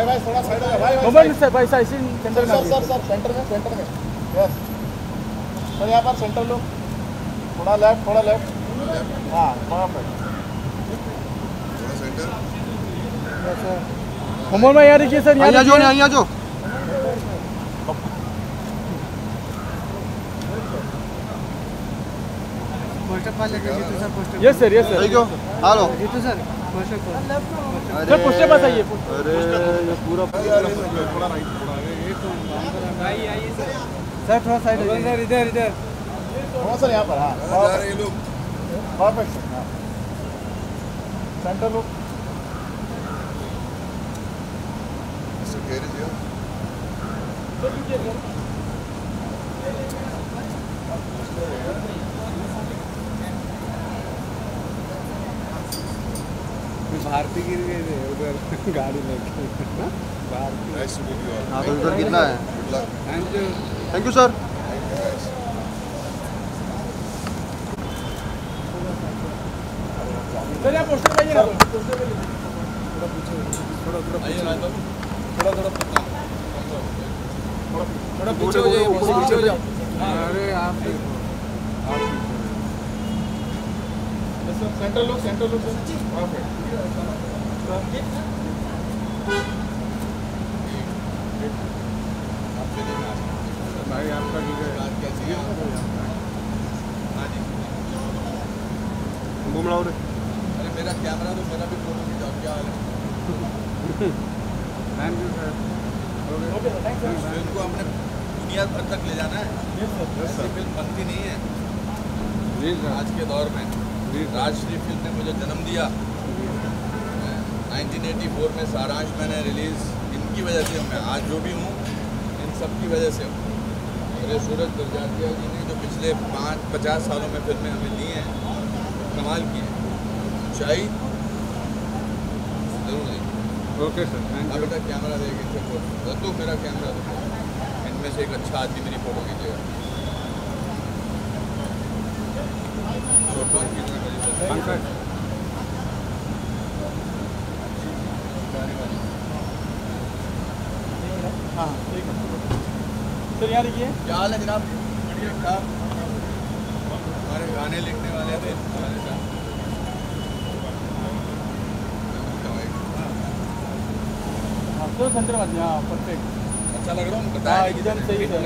भाई थोड़ा साइड हो भाई मोबाइल से भाई साइड सेंटर में सर सेंटर में यस सर यहाँ पर सेंटर लो थोड़ा लेफ्ट हाँ परफेक्ट थोड़ा सेंटर मोबाइल में यार देखिए सर यहाँ जो yes sir hello sir poster पास आइए अरे ये पूरा थोड़ा राइट सर थोड़ा साइड सर इधर थोड़ा सर यहाँ पर हाँ जा रहे लोग परफेक्ट सर हाँ सेंटर लो मिस्टर कैरी जी भारती गिर गए थे उधर गाड़ी लेके nice to meet you all हाँ तो इधर कितना है good luck thank you sir sir यहाँ पोस्टर पाइए ना थोड़ा पीछे हो जाओ अरे आप सेंटर लो सर परफेक्ट भाई आपका घूम रहा हूँ अरे मेरा कैमरा तो मेरा भी फोटो खींचाओ क्या हाल है थैंक यू सर फिल्म को हमने दुनिया भर तक ले जाना है ऐसी फिल्म बनती नहीं है आज के दौर में राजश्री फिल्म ने मुझे जन्म दिया 1984 में सारांश मैंने रिलीज़ इनकी वजह से मैं आज जो भी हूँ इन सब की वजह से हूँ मेरे सूरज बरजातिया जी ने जो पिछले 50 सालों में फिल्में हमें दी हैं कमाल की हैं ऊंचाई जरूर देखिए ओके सर थैंक अब बेटा कैमरा देगा इनसे फोटो तो मेरा कैमरा दो इनमें से एक अच्छा आदमी मेरी फ़ोटो खींचेगा हाँ ठीक है सर यहाँ देखिए क्या हाल है जनाब बढ़िया साहब हमारे गाने लिखने वाले थे हमारे साथ हाँ तो सेंटर में हाँ परफेक्ट अच्छा लग रहा हूँ हाँ बताया एकदम सही सर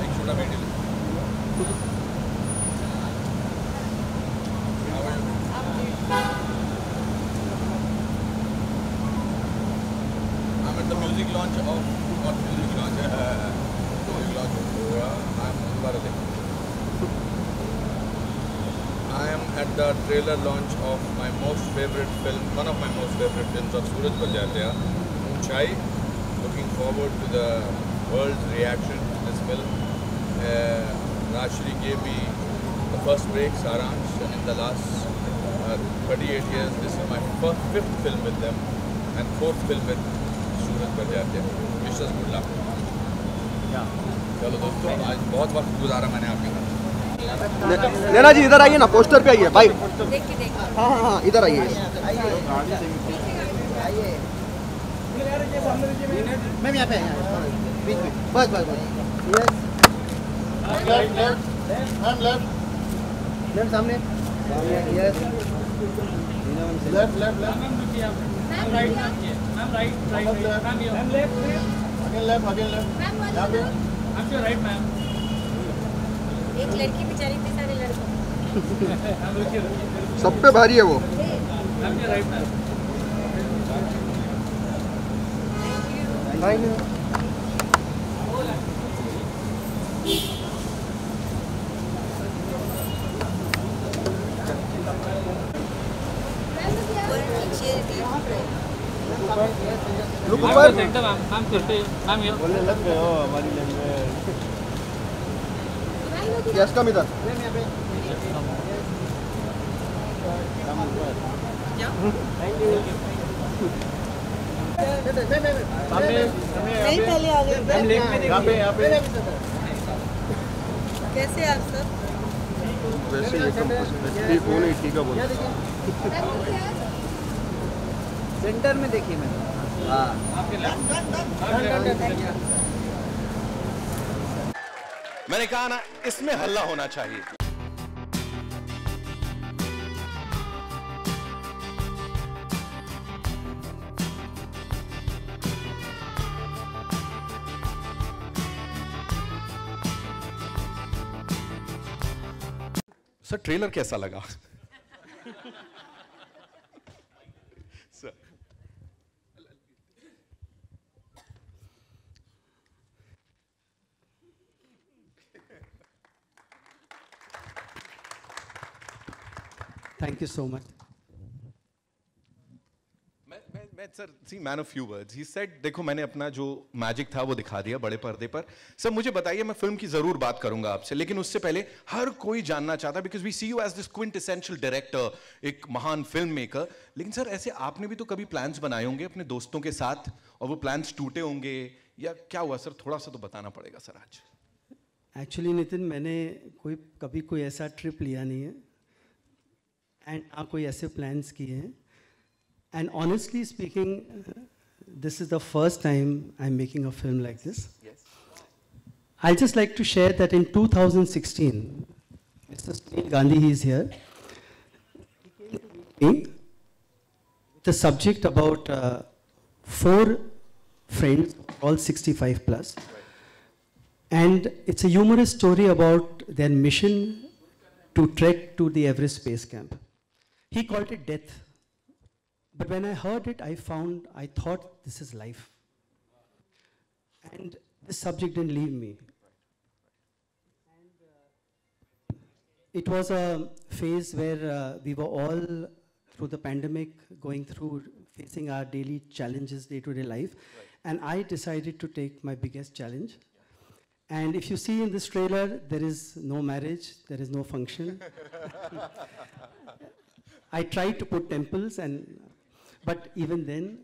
एक छोटा video I'm at the music launch of not music launch I am at the trailer launch of my most favorite film, one of my most favorite films of Suraj Bajajia, Unchai. Looking forward to the world's reaction to this film. Rajshri gave me the first break, Saransh, and in the last 38 years, this is my fifth film with them and fourth film with Suraj Bajajia. Wish us good luck. चलो दोस्तों आज बहुत वक्त गुजारा मैंने आपके साथ लेना जी इधर आइए ना पोस्टर पे आइए भाई देख हाँ इधर आइए मैम यहाँ पे बस मैम लेफ्ट मैम सामने यस लेफ्ट अगेन यहाँ पे एक लड़की बेचारी इतने सारे लड़कों सब पे भारी है वो यस कम इधर नहीं पहले आ गए यहाँ पे कैसे आप सब वैसे ये कंपोजिशन वो नहीं ठीक है बोल सेंटर में देखिए मैंने हाँ मैंने कहा ना इसमें हल्ला होना चाहिए। सर ट्रेलर कैसा लगा? Sir Thank you so much. मैं sir see man of few words he said देखो मैंने अपना जो मैजिक था वो दिखा दिया बड़े पर्दे पर। सर मुझे बताइए, मैं फिल्म की जरूर बात करूंगा आपसे, लेकिन उससे पहले हर कोई जानना चाहता because we see you as this quintessential director, एक महान फिल्म मेकर, लेकिन सर ऐसे आपने भी तो कभी प्लान्स बनाए होंगे अपने दोस्तों के साथ और वो प्लान्स टूटे होंगे या क्या हुआ सर? थोड़ा सा तो बताना पड़ेगा सर आज। एक्चुअली नितिन, मैंने कभी कोई ऐसा ट्रिप लिया नहीं है एंड ना कोई ऐसे प्लान्स किए हैं। And honestly speaking, this is the first time I'm making a film like this. Yes. I'd just like to share that in 2016, Mr. Sunil Gandhi, he is here. He came to me with a subject about 4 friends, all 65 plus. Right. And it's a humorous story about their mission to trek to the Everest Base Camp. He called it Death. But when I heard it, I thought this is life. And this subject didn't leave me. And it was a phase where we were all, through the pandemic, facing our daily challenges, day-to-day life. Right. And I decided to take my biggest challenge. And if you see in this trailer, there is no marriage, there is no function. I tried to put temples but even then,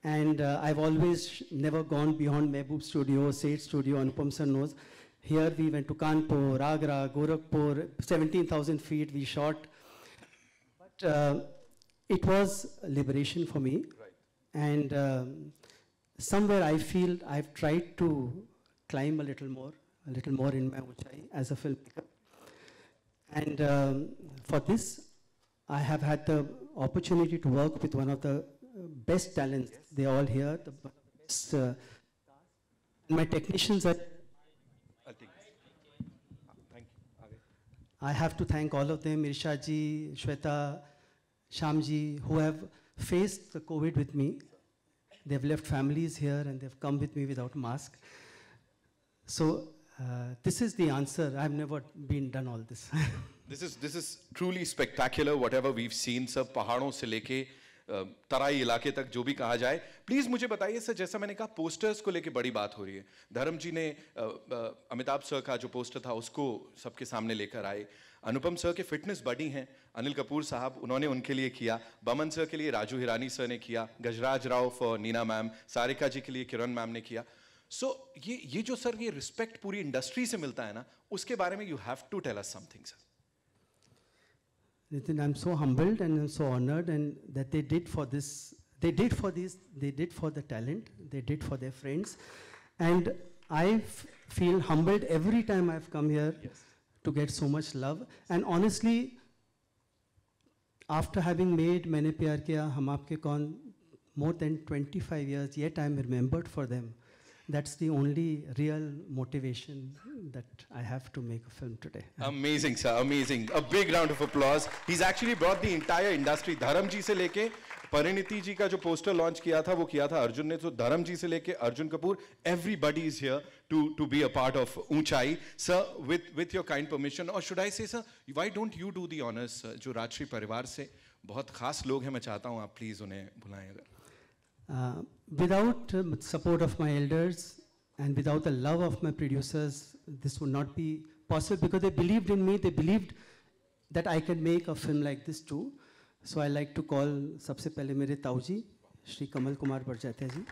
and I've always never gone beyond Mehboob Studio, Seth Studio, Anupam sir knows. Here we went to Kanpur, Agra, Gorakhpur, 17,000 feet we shot. But it was a liberation for me. Right. And somewhere I feel I've tried to climb a little more in my uchai as a filmmaker. And for this, I have had the opportunity to work with one of the best talents. Yes. They're all here. The best, my technicians are... I'll take this. Thank you. I have to thank all of them, Irsha ji, Shweta, Shamji, who have faced the COVID with me. They've left families here and they've come with me without mask. So this is the answer. I've never been done all this. This is truly spectacular whatever we've seen sir, पहाड़ों से लेके तराई इलाके तक जो भी कहा जाए। Please मुझे बताइए सर, जैसा मैंने कहा पोस्टर्स को लेके बड़ी बात हो रही है। धर्म जी ने अमिताभ सर का जो पोस्टर था उसको सबके सामने लेकर आए। अनुपम सर के फिटनेस बडी हैं, अनिल कपूर साहब, उन्होंने उनके लिए किया। बमन सर के लिए राजू हिरानी सर ने किया, गजराज राव फॉर नीना मैम, सारिका जी के लिए किरण मैम ने किया। सो ये जो सर ये रिस्पेक्ट पूरी इंडस्ट्री से मिलता है ना, उसके बारे में you have to tell us something sir. Nitin, I'm so humbled and I'm so honored and that they did for this, they did for the talent, they did for their friends. And I feel humbled every time I've come here. Yes. To get so much love. And honestly, after having made Maine Pyar Kiya, Hum Aapke Kaun, more than 25 years, yet I'm remembered for them. That's the only real motivation that I have to make a film today. Amazing, sir, amazing. A big round of applause. He's actually brought the entire industry. धर्म जी से लेके परिणीति जी का जो poster launch किया था वो किया था अर्जुन ने, तो धर्म जी से लेके Arjun Kapoor, everybody is here to be a part of ऊंचाई. Sir, with your kind permission, or should I say, sir, why don't you do the honors? जो राजश्री परिवार से बहुत खास लोग हैं, मैं चाहता हूँ आप प्लीज उन्हें बुलाएं अगर. Without support of my elders and without the love of my producers, this would not be possible because they believed in me. They believed that I can make a film like this too. So I like to call सबसे पहले मेरे ताऊ जी श्री कमल कुमार बरजात्या जी.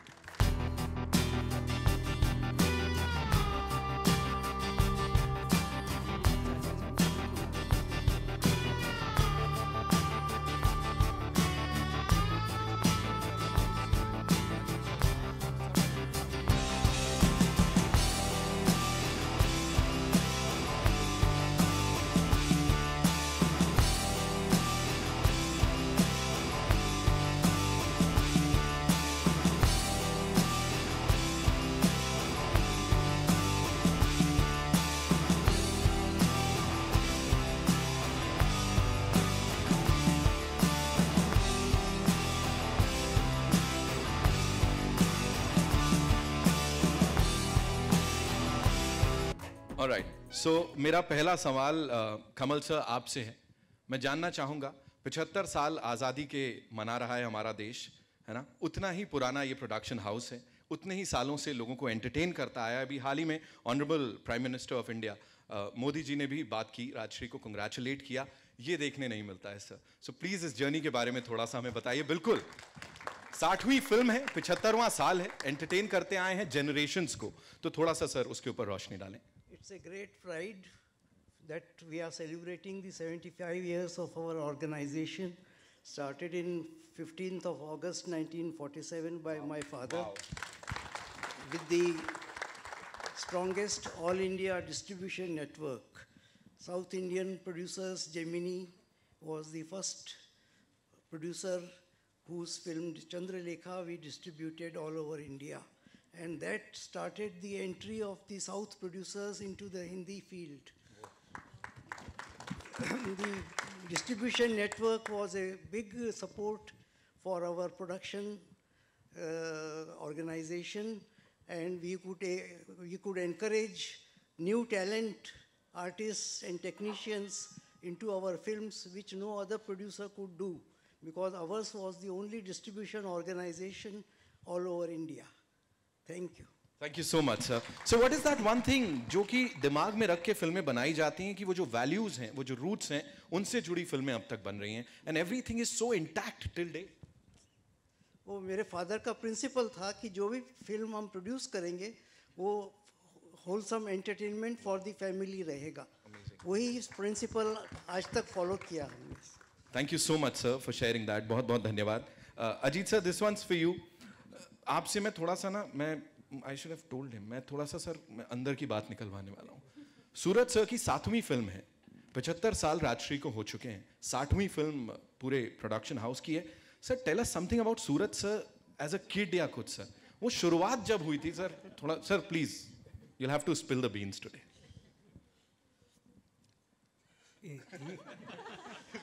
Alright, सो मेरा पहला सवाल कमल sir आपसे है। मैं जानना चाहूँगा 75 साल आज़ादी के मना रहा है हमारा देश, है ना? उतना ही पुराना ये प्रोडक्शन हाउस है, उतने ही सालों से लोगों को एंटरटेन करता आया। अभी हाल ही में honourable prime minister of India Modi ji ने भी बात की, राजश्री को कंग्रेचुलेट किया। ये देखने नहीं मिलता है सर। सो प्लीज़ इस जर्नी के बारे में थोड़ा सा हमें बताइए। बिल्कुल 60वीं फिल्म है, 75वां साल है, एंटरटेन करते आए हैं जनरेशन्स को, तो थोड़ा सा सर उसके ऊपर रोशनी डालें। It's a great pride that we are celebrating the 75 years of our organization, started in 15th of August 1947 by my father, with the strongest all India distribution network. South Indian producers, Gemini was the first producer whose film Chandralekha we distributed all over India. And that started the entry of the South producers into the Hindi field. The distribution network was a big support for our production organization, and we could encourage new talent, artists and technicians into our films, which no other producer could do, because ours was the only distribution organization all over India. Thank you. Thank you so much sir. So what is that one thing जो कि दिमाग में रख के फिल्में बनाई जाती हैं कि वो जो वैल्यूज हैं, वो जो रूट्स हैं, उनसे जुड़ी फिल्में अब तक बन रही हैं, and everything is so intact till date? वो मेरे फादर का प्रिंसिपल था कि जो भी फिल्म हम प्रोड्यूस करेंगे वो wholesome entertainment for the family रहेगा। वही प्रिंसिपल आज तक फॉलो किया हमने। Thank you so much sir for sharing that, बहुत बहुत धन्यवाद। Ajit sir, this one's for you. आपसे मैं थोड़ा सा ना, मैं I should have told him, मैं थोड़ा सा सर मैं अंदर की बात निकलवाने वाला हूँ। सूरज सर की 7वीं फिल्म है, 75 साल राजश्री को हो चुके हैं, 60वीं फिल्म पूरे प्रोडक्शन हाउस की है। Sir tell us something about Suraj sir as a kid या कुछ सर, वो शुरुआत जब हुई थी सर, थोड़ा sir please you'll have to spill the beans today.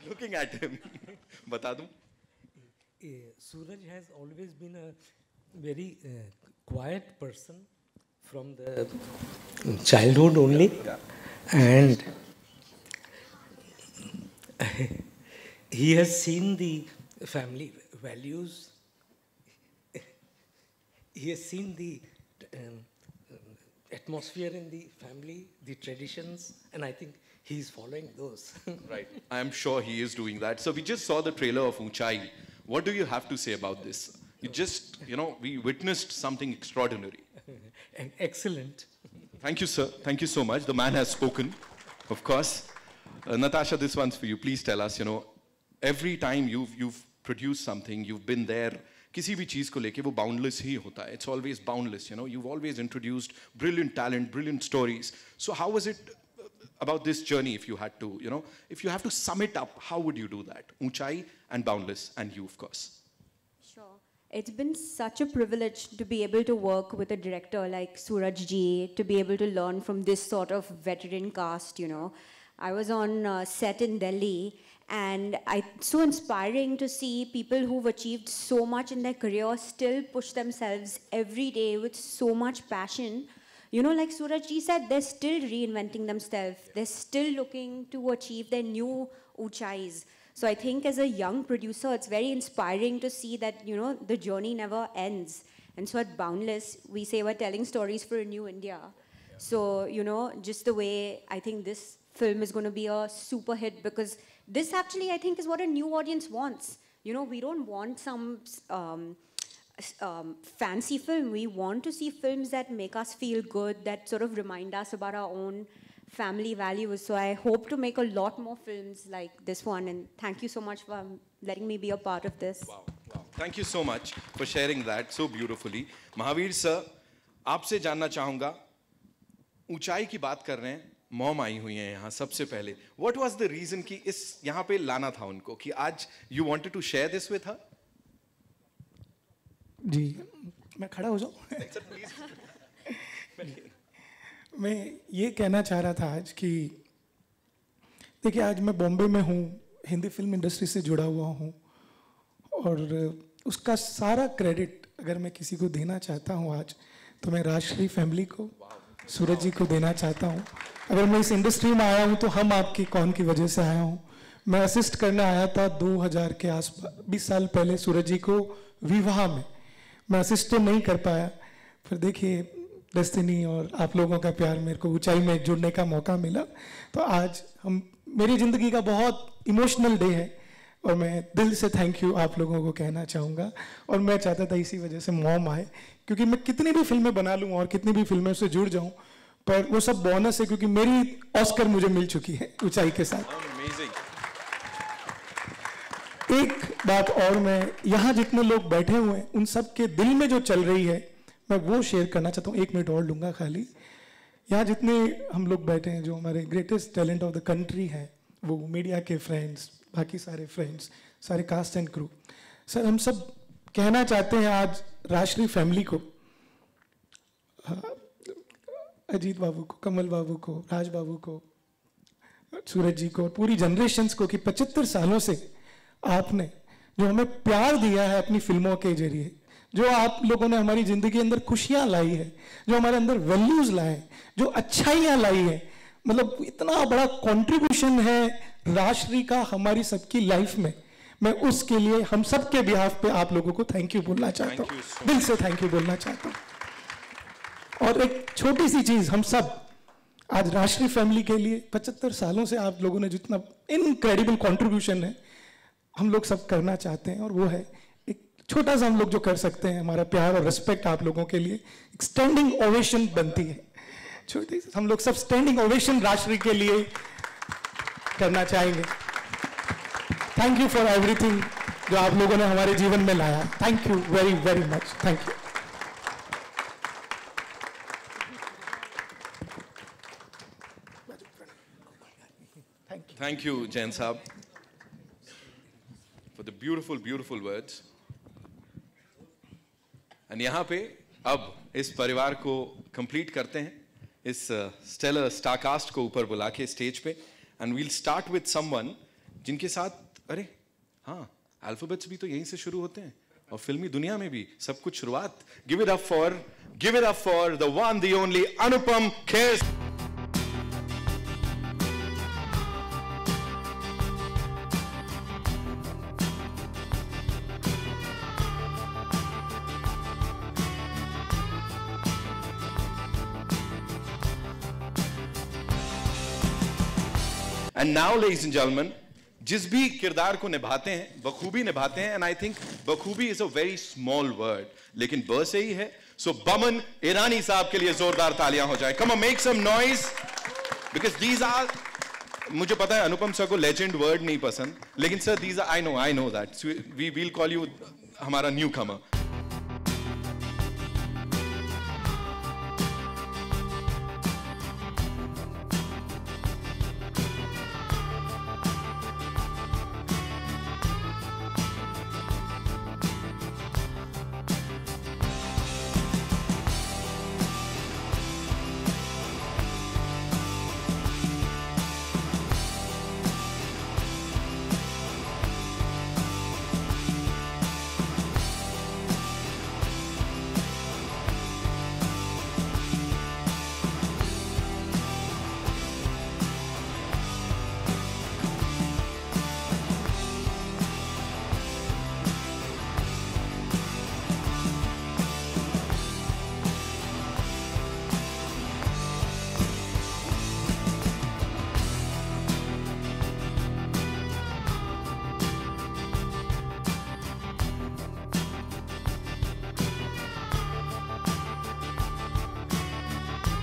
Looking at him. बता दूं? Suraj has always been a very quiet person from the childhood only, and he has seen the family values. He has seen the atmosphere in the family, the traditions, and I think he is following those. Right. I am sure he is doing that. So we just saw the trailer of Unchai. What do you have to say about this? You just, we witnessed something extraordinary. Excellent. Thank you, sir. Thank you so much. The man has spoken, of course. Natasha, this one's for you. Please tell us, every time you've produced something, you've been there, किसी भी चीज़ को लेके वो boundless ही होता है. It's always boundless, You've always introduced brilliant talent, brilliant stories. So how was it about this journey, if you had to, if you have to sum it up, how would you do that? Unchai and Boundless, and you, of course. Sure. It's been such a privilege to be able to work with a director like Suraj ji, to be able to learn from this sort of veteran cast, I was on set in Delhi, and it's so inspiring to see people who've achieved so much in their career still push themselves every day with so much passion. Like Suraj ji said, they're still reinventing themselves. They're still looking to achieve their new uchais. So I think as a young producer, it's very inspiring to see that, the journey never ends. And so at Boundless, we say we're telling stories for a new India. Yeah. So, just the way I think this film is going to be a super hit, because this actually, I think, is what a new audience wants. We don't want some fancy film. We want to see films that make us feel good, that sort of remind us about our own family values. So I hope to make a lot more films like this one, and thank you so much for letting me be a part of this. Wow, wow. Thank you so much for sharing that so beautifully. Mahavir sir, आपसे जानना चाहूँगा, ऊंचाई की बात कर रहे हैं, mom I हुई हैं यहाँ सबसे पहले. What was the reason कि इस यहाँ पे लाना था उनको, कि आज you wanted to share this with her? जी, मैं खड़ा हो जाऊँ? मैं ये कहना चाह रहा था आज कि देखिए, आज मैं बॉम्बे में हूँ, हिंदी फिल्म इंडस्ट्री से जुड़ा हुआ हूँ, और उसका सारा क्रेडिट अगर मैं किसी को देना चाहता हूँ आज, तो मैं राजश्री फैमिली को सूरज जी को देना चाहता हूँ। अगर मैं इस इंडस्ट्री में आया हूँ तो हम आपकी कौन की वजह से आया हूँ। मैं असिस्ट करने आया था 2000 के आसपास, 20 साल पहले सूरज जी को विवाह में। मैं असिस्ट तो नहीं कर पाया, फिर देखिए डेस्टिनी और आप लोगों का प्यार मेरे को ऊंचाई में जुड़ने का मौका मिला। तो आज हम मेरी ज़िंदगी का बहुत इमोशनल डे है और मैं दिल से थैंक यू आप लोगों को कहना चाहूँगा। और मैं चाहता था इसी वजह से मॉम आए, क्योंकि मैं कितनी भी फिल्में बना लूँ और कितनी भी फिल्मों से जुड़ जाऊँ, पर वो सब बोनस है, क्योंकि मेरी ऑस्कर मुझे मिल चुकी है ऊंचाई के साथ। एक बात और, मैं यहाँ जितने लोग बैठे हुए हैं उन सब के दिल में जो चल रही है मैं वो शेयर करना चाहता हूँ। 1 मिनट और लूँगा खाली। यहाँ जितने हम लोग बैठे हैं, जो हमारे greatest talent of the country हैं, वो मीडिया के फ्रेंड्स, बाकी सारे फ्रेंड्स, सारे कास्ट एंड क्रू, सर हम सब कहना चाहते हैं आज राष्ट्रीय फैमिली को, अजीत बाबू को, कमल बाबू को, राज बाबू को, सूरज जी को, पूरी जनरेशन्स को, कि 75 सालों से आपने जो हमें प्यार दिया है अपनी फिल्मों के जरिए, जो आप लोगों ने हमारी जिंदगी के अंदर खुशियां लाई है, जो हमारे अंदर वैल्यूज लाए, जो अच्छाइयां लाई है, मतलब इतना बड़ा कंट्रीब्यूशन है राष्ट्रीय का हमारी सबकी लाइफ में। मैं उसके लिए हम सब के बिहाफ पे आप लोगों को थैंक यू बोलना चाहता हूँ, दिल से थैंक यू बोलना चाहता हूँ। और एक छोटी सी चीज, हम सब आज राष्ट्रीय फैमिली के लिए 75 सालों से आप लोगों ने जितना इनक्रेडिबल कंट्रीब्यूशन है, हम लोग सब करना चाहते हैं, और वो है एक छोटा सा हम लोग जो कर सकते हैं, हमारा प्यार और रिस्पेक्ट आप लोगों के लिए एक स्टैंडिंग ओवेशन बनती है। छोटी सी हम लोग सब स्टैंडिंग ओवेशन राष्ट्रीय के लिए करना चाहेंगे। थैंक यू फॉर एवरीथिंग जो आप लोगों ने हमारे जीवन में लाया। Thank you very very much, thank you. Thank you, Jain Saab, for the beautiful, beautiful words. And यहाँ पे अब इस परिवार को कंप्लीट करते हैं, इस स्टेलर स्टारकास्ट को ऊपर बुला के स्टेज पे, and we'll start with someone जिनके साथ, अरे हाँ, अल्फाबेट्स भी तो यहीं से शुरू होते हैं, और फिल्मी दुनिया में भी सब कुछ शुरुआत। Give it up for the one, the only Anupam Kher. And now, ladies and gentlemen, जिस भी किरदार को निभाते हैं बखूबी निभाते हैं, and I think बखूबी is a very small word, लेकिन ब से ही है, so बमन ईरानी साहब के लिए जोरदार तालियां हो जाए। Come on, make some noise, because these are, मुझे पता है अनुपम सर को legend word नहीं पसंद, लेकिन sir these are, I know that, so we will call you हमारा newcomer.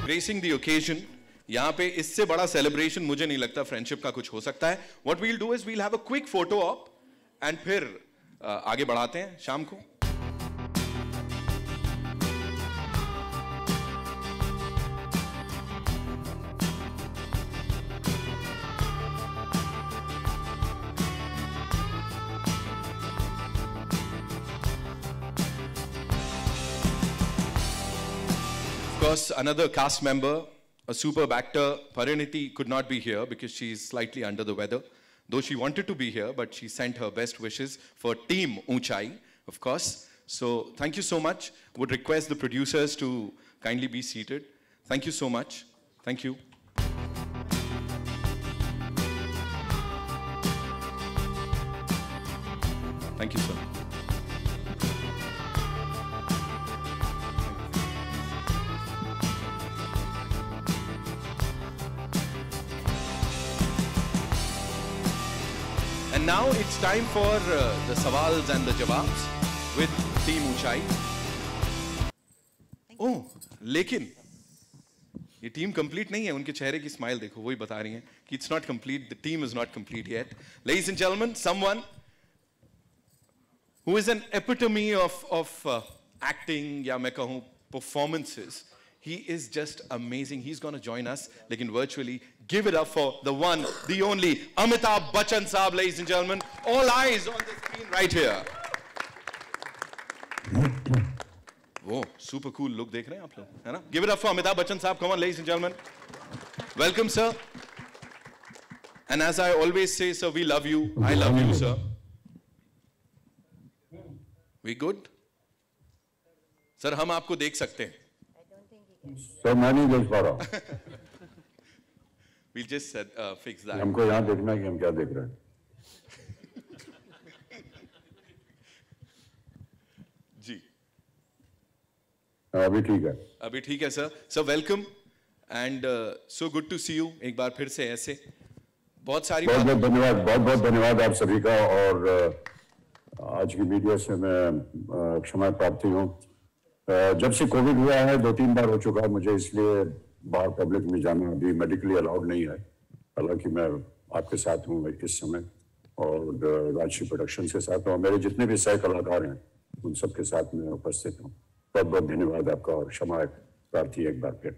Gracing the occasion, यहाँ पे इससे बड़ा सेलिब्रेशन मुझे नहीं लगता फ्रेंडशिप का कुछ हो सकता है। What we'll do is we'll have a quick photo op and फिर आगे बढ़ाते हैं शाम को। Of course, another cast member, a superb actor, Pariniti, could not be here because she's slightly under the weather. Though she wanted to be here, but she sent her best wishes for Team Unchai, of course. So, thank you so much. Would request the producers to kindly be seated. Thank you so much. Thank you. Thank you, sir. And now it's time for the sawals and the jawabs with Team Unchai. Oh, लेकिन ये team complete नहीं है. उनके चेहरे की smile देखो, वही बता रही हैं कि it's not complete. The team is not complete yet. Ladies and gentlemen, someone who is an epitome of acting, या मैं कहूँ performances. He is just amazing. He's going to join us, लेकिन virtually. Give it up for the one, the only Amitabh Bachchan Saab, ladies and gentlemen. All eyes on the screen right here. Oh, super cool look देख रहे हैं आप लोग, है ना? Give it up for Amitabh Bachchan Saab. Come on, ladies and gentlemen. Welcome, sir. And as I always say, sir, we love you. I love you, sir. We good? Sir, हम आपको देख सकते हैं. सर मैं नहीं देख पा रहा. We'll just fix that. हमको यहाँ देखना है कि हम क्या देख रहे हैं. जी. अभी ठीक है. अभी ठीक है sir. So welcome and so good to see you. एक बार फिर से ऐसे. बहुत सारी बहुत बहुत धन्यवाद आप सभी का. और आज की मीडिया से मैं क्षमा प्रार्थी हूँ. जब से कोविड हुआ है 2-3 बार हो चुका है मुझे, इसलिए बाहर पब्लिक में जाना अभी मेडिकली अलाउड नहीं है. हालांकि मैं आपके साथ हूँ इस समय और राजश्री प्रोडक्शन के साथ, और मेरे जितने भी सह कलाकार हैं उन सबके साथ मैं उपस्थित हूँ. बहुत बहुत धन्यवाद आपका और क्षमा प्रार्थी एक बार फिर.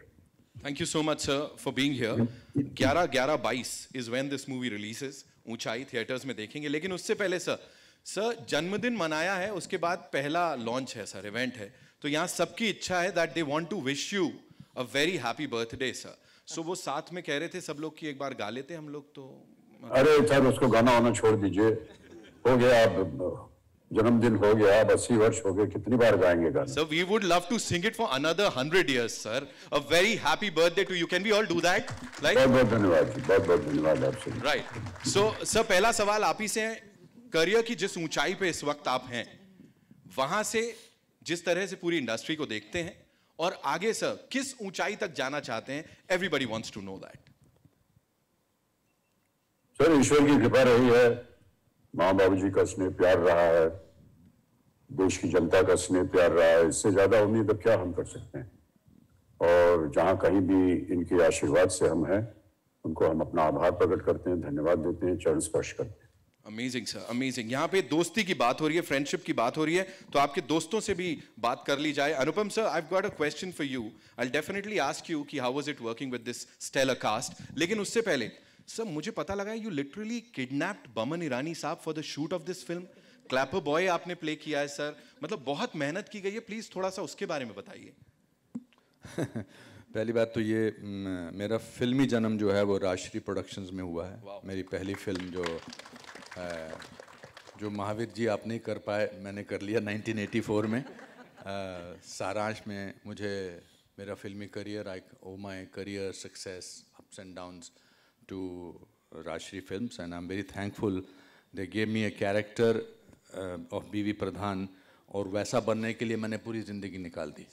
Thank you so much, sir, for being here. 11/11/22 is when this movie releases. ऊंचाई थिएटर्स में देखेंगे. लेकिन उससे पहले सर जन्मदिन मनाया है, उसके बाद पहला लॉन्च है सर, इवेंट है. तो यहाँ सबकी इच्छा है that they want to wish you a very happy birthday, sir. So वो साथ में कह रहे थे सब लोग कि एक बार गा लेते हम लोग. तो अरे सर उसको गाना वाना छोड़ दीजिए. हो गया, अब जन्मदिन हो गया, अब 80 वर्ष हो गए, कितनी बार गाएंगे गाना. So we would love to sing it for another 100 years, sir. A very happy birthday to you. Can we all do that? Like? बहुत बहुत धन्यवाद जी, बहुत बहुत धन्यवाद आपसे. Right. So sir, पहला सवाल आप ही से है. करियर की जिस ऊंचाई पे इस वक्त आप हैं, वहां से जिस तरह से पूरी इंडस्ट्री को देखते हैं और आगे सर किस ऊंचाई तक जाना चाहते हैं, everybody wants to know that. Sir ईश्वर की कृपा रही है, माँ बाबूजी का स्नेह प्यार रहा है, देश की जनता का स्नेह प्यार रहा है. इससे ज्यादा उम्मीद अब क्या हम कर सकते हैं. और जहां कहीं भी इनके आशीर्वाद से हम हैं, उनको हम अपना आभार प्रकट करते हैं, धन्यवाद देते हैं, चरण स्पर्श करते हैं. Amazing sir, amazing. यहाँ पे दोस्ती की बात हो रही है, फ्रेंडशिप की बात हो रही है, तो आपके दोस्तों से भी बात कर ली जाए. Anupam sir, I have got a question for you. I will definitely ask you कि how was it working with this stellar cast. लेकिन उससे पहले सर मुझे पता लगा you literally kidnapped Boman Irani साहब for the shoot of this film. Clapper boy आपने play किया है सर, मतलब बहुत मेहनत की गई है. प्लीज थोड़ा सा उसके बारे में बताइए. पहली बात तो ये मेरा फिल्मी जन्म जो है वो राजश्री प्रोडक्शंस में हुआ है. मेरी पहली फिल्म जो महावीर जी आप नहीं कर पाए, मैंने कर लिया 1984 में. सारांश में मुझे मेरा फिल्मी career, I owe my career success ups and downs to Rajshri films and I am very thankful. They gave me a character of biwi Pradhan और वैसा बनने के लिए मैंने पूरी ज़िंदगी निकाल दी.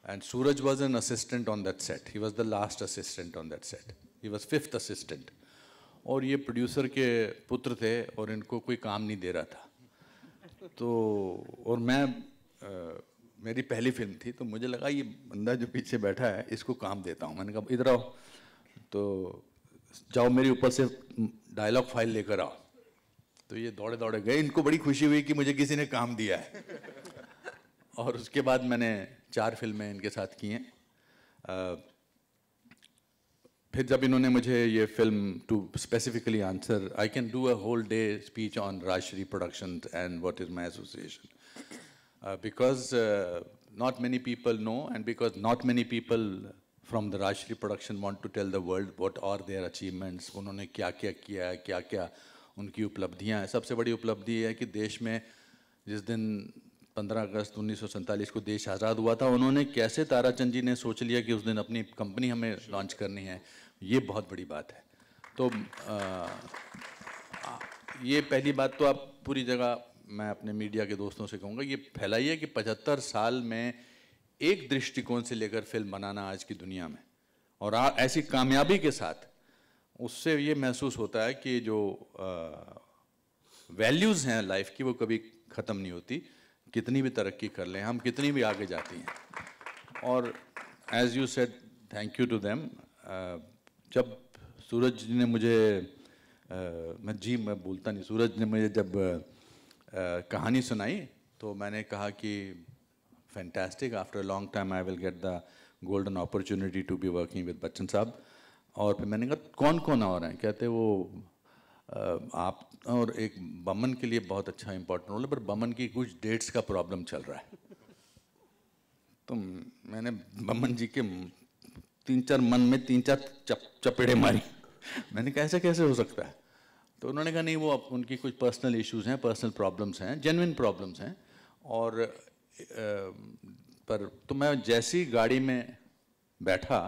And Suraj was an assistant on that set. He was the last assistant on that set. He was 5th assistant. और ये प्रोड्यूसर के पुत्र थे और इनको कोई काम नहीं दे रहा था. तो और मैं मेरी पहली फिल्म थी, तो मुझे लगा ये बंदा जो पीछे बैठा है इसको काम देता हूँ. मैंने कहा इधर आओ, तो जाओ मेरे ऊपर से डायलॉग फाइल लेकर आओ. तो ये दौड़े दौड़े गए. इनको बड़ी खुशी हुई कि मुझे किसी ने काम दिया है. और उसके बाद मैंने 4 फिल्में इनके साथ की हैं. फिर जब इन्होंने मुझे ये film to specifically answer, I can do a whole day speech on Rajshri productions and what is my association, because not many people know and because not many people from the Rajshri production want to tell the world what are their achievements. उन्होंने क्या क्या किया है, क्या क्या उनकी उपलब्धियां हैं. सबसे बड़ी उपलब्धि है कि देश में जिस दिन 15 अगस्त 1947 को देश आज़ाद हुआ था, उन्होंने कैसे ताराचंद जी ने सोच लिया कि उस दिन अपनी कंपनी हमें लॉन्च करनी है, ये बहुत बड़ी बात है। तो ये पहली बात तो आप पूरी जगह, मैं अपने मीडिया के दोस्तों से कहूँगा, ये फैलाइए कि 75 साल में एक दृष्टिकोण से लेकर फिल्म बनाना आज की दुनिया में, और ऐसी कामयाबी के साथ, उससे ये महसूस होता है कि जो वैल्यूज़ हैं लाइफ की वो कभी ख़त्म नहीं होती, कितनी भी तरक्की कर लें हम, कितनी भी आगे जाती हैं। और as you said, thank you to them. जब सूरज जी ने मुझे मैं बोलता नहीं, सूरज ने मुझे जब कहानी सुनाई तो मैंने कहा कि fantastic, after a long time I will get the golden opportunity to be working with Bachchan sahab. और फिर मैंने कहा कौन कौन और हैं, कहते वो आप और एक बमन के लिए बहुत अच्छा इंपॉर्टेंट रोल है, पर बमन की कुछ डेट्स का प्रॉब्लम चल रहा है। तो मैंने बमन जी के 3-4 मन में 3-4 चपेड़े मारी। मैंने कहा ऐसे कैसे हो सकता है? तो उन्होंने कहा नहीं, वो उनकी कुछ पर्सनल इश्यूज हैं, पर्सनल प्रॉब्लम्स हैं, जेन्युइन प्रॉब्लम्स हैं। और पर तो मैं जैसी गाड़ी में बैठा,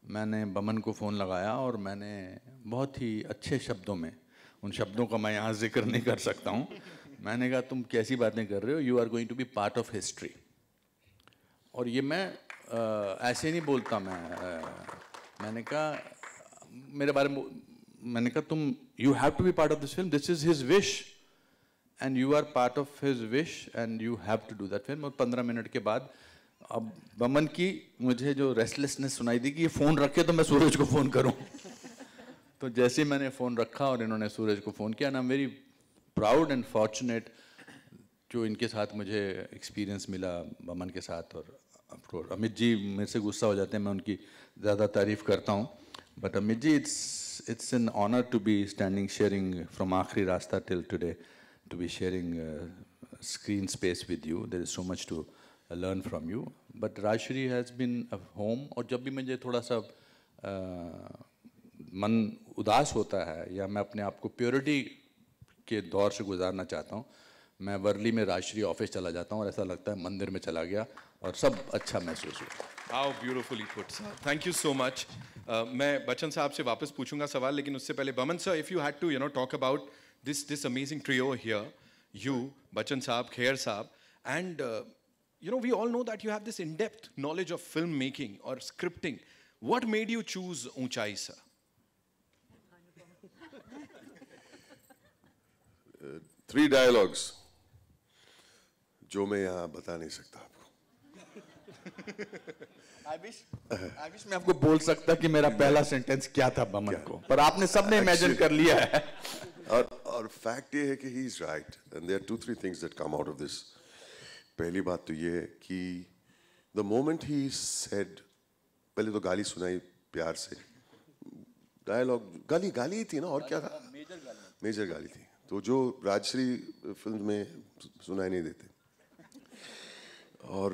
मैंने बमन को फ़ोन लगाया और मैंने बहुत ही अच्छे शब्दों में, उन शब्दों का मैं यहाँ जिक्र नहीं कर सकता हूँ, मैंने कहा तुम कैसी बातें कर रहे हो, you are going to be part of history. और ये मैं ऐसे नहीं बोलता, मैंने कहा मेरे बारे में, मैंने कहा तुम you have to be part of this film, this is his wish and you are part of his wish and you have to do that film. और 15 मिनट के बाद अब बमन की मुझे जो रेस्टलेसनेस सुनाई दी कि ये फ़ोन रखे तो मैं सूरज को फ़ोन करूं। तो जैसे ही मैंने फ़ोन रखा और इन्होंने सूरज को फ़ोन किया, ना वेरी प्राउड एंड फॉर्चुनेट जो इनके साथ मुझे एक्सपीरियंस मिला बमन के साथ। और अमित जी मेरे से गुस्सा हो जाते हैं, मैं उनकी ज़्यादा तारीफ़ करता हूँ, but Amit ji it's an honor to be standing sharing from आखिरी रास्ता till today, to be sharing screen space with you. There is so much to learn from you. But Rajshri has been a home. और जब भी मुझे थोड़ा सा मन उदास होता है या मैं अपने आप को प्योरिटी के दौर से गुजारना चाहता हूँ, मैं वर्ली में राजश्री ऑफिस चला जाता हूँ और ऐसा लगता है मंदिर में चला गया और सब अच्छा महसूस हुआ। How beautifully put, sir. Thank you so much. मैं बच्चन साहब से वापस पूछूंगा सवाल, लेकिन उससे पहले Boman sir, if you had to talk about this amazing trio here, you, Bachchan साहब, Kher साहब, and we all know that you have this in-depth knowledge of filmmaking or scripting. What made you choose Unchai, sir? 3 dialogues जो मैं यहाँ बता नहीं सकता आपको। I wish मैं आपको बोल सकता कि मेरा पहला सेंटेंस क्या था बमन को, पर आपने सबने इमेजिन कर लिया है। और फैक्ट ये है कि he is right, and there are 2-3 things that come out of this. पहली बात तो ये है कि the moment he said, पहले तो गाली सुनाई प्यार से, डायलॉग गाली ही थी ना, और क्या था? मेजर गाली थी, तो जो राजश्री फिल्म में सुनाई नहीं देते। और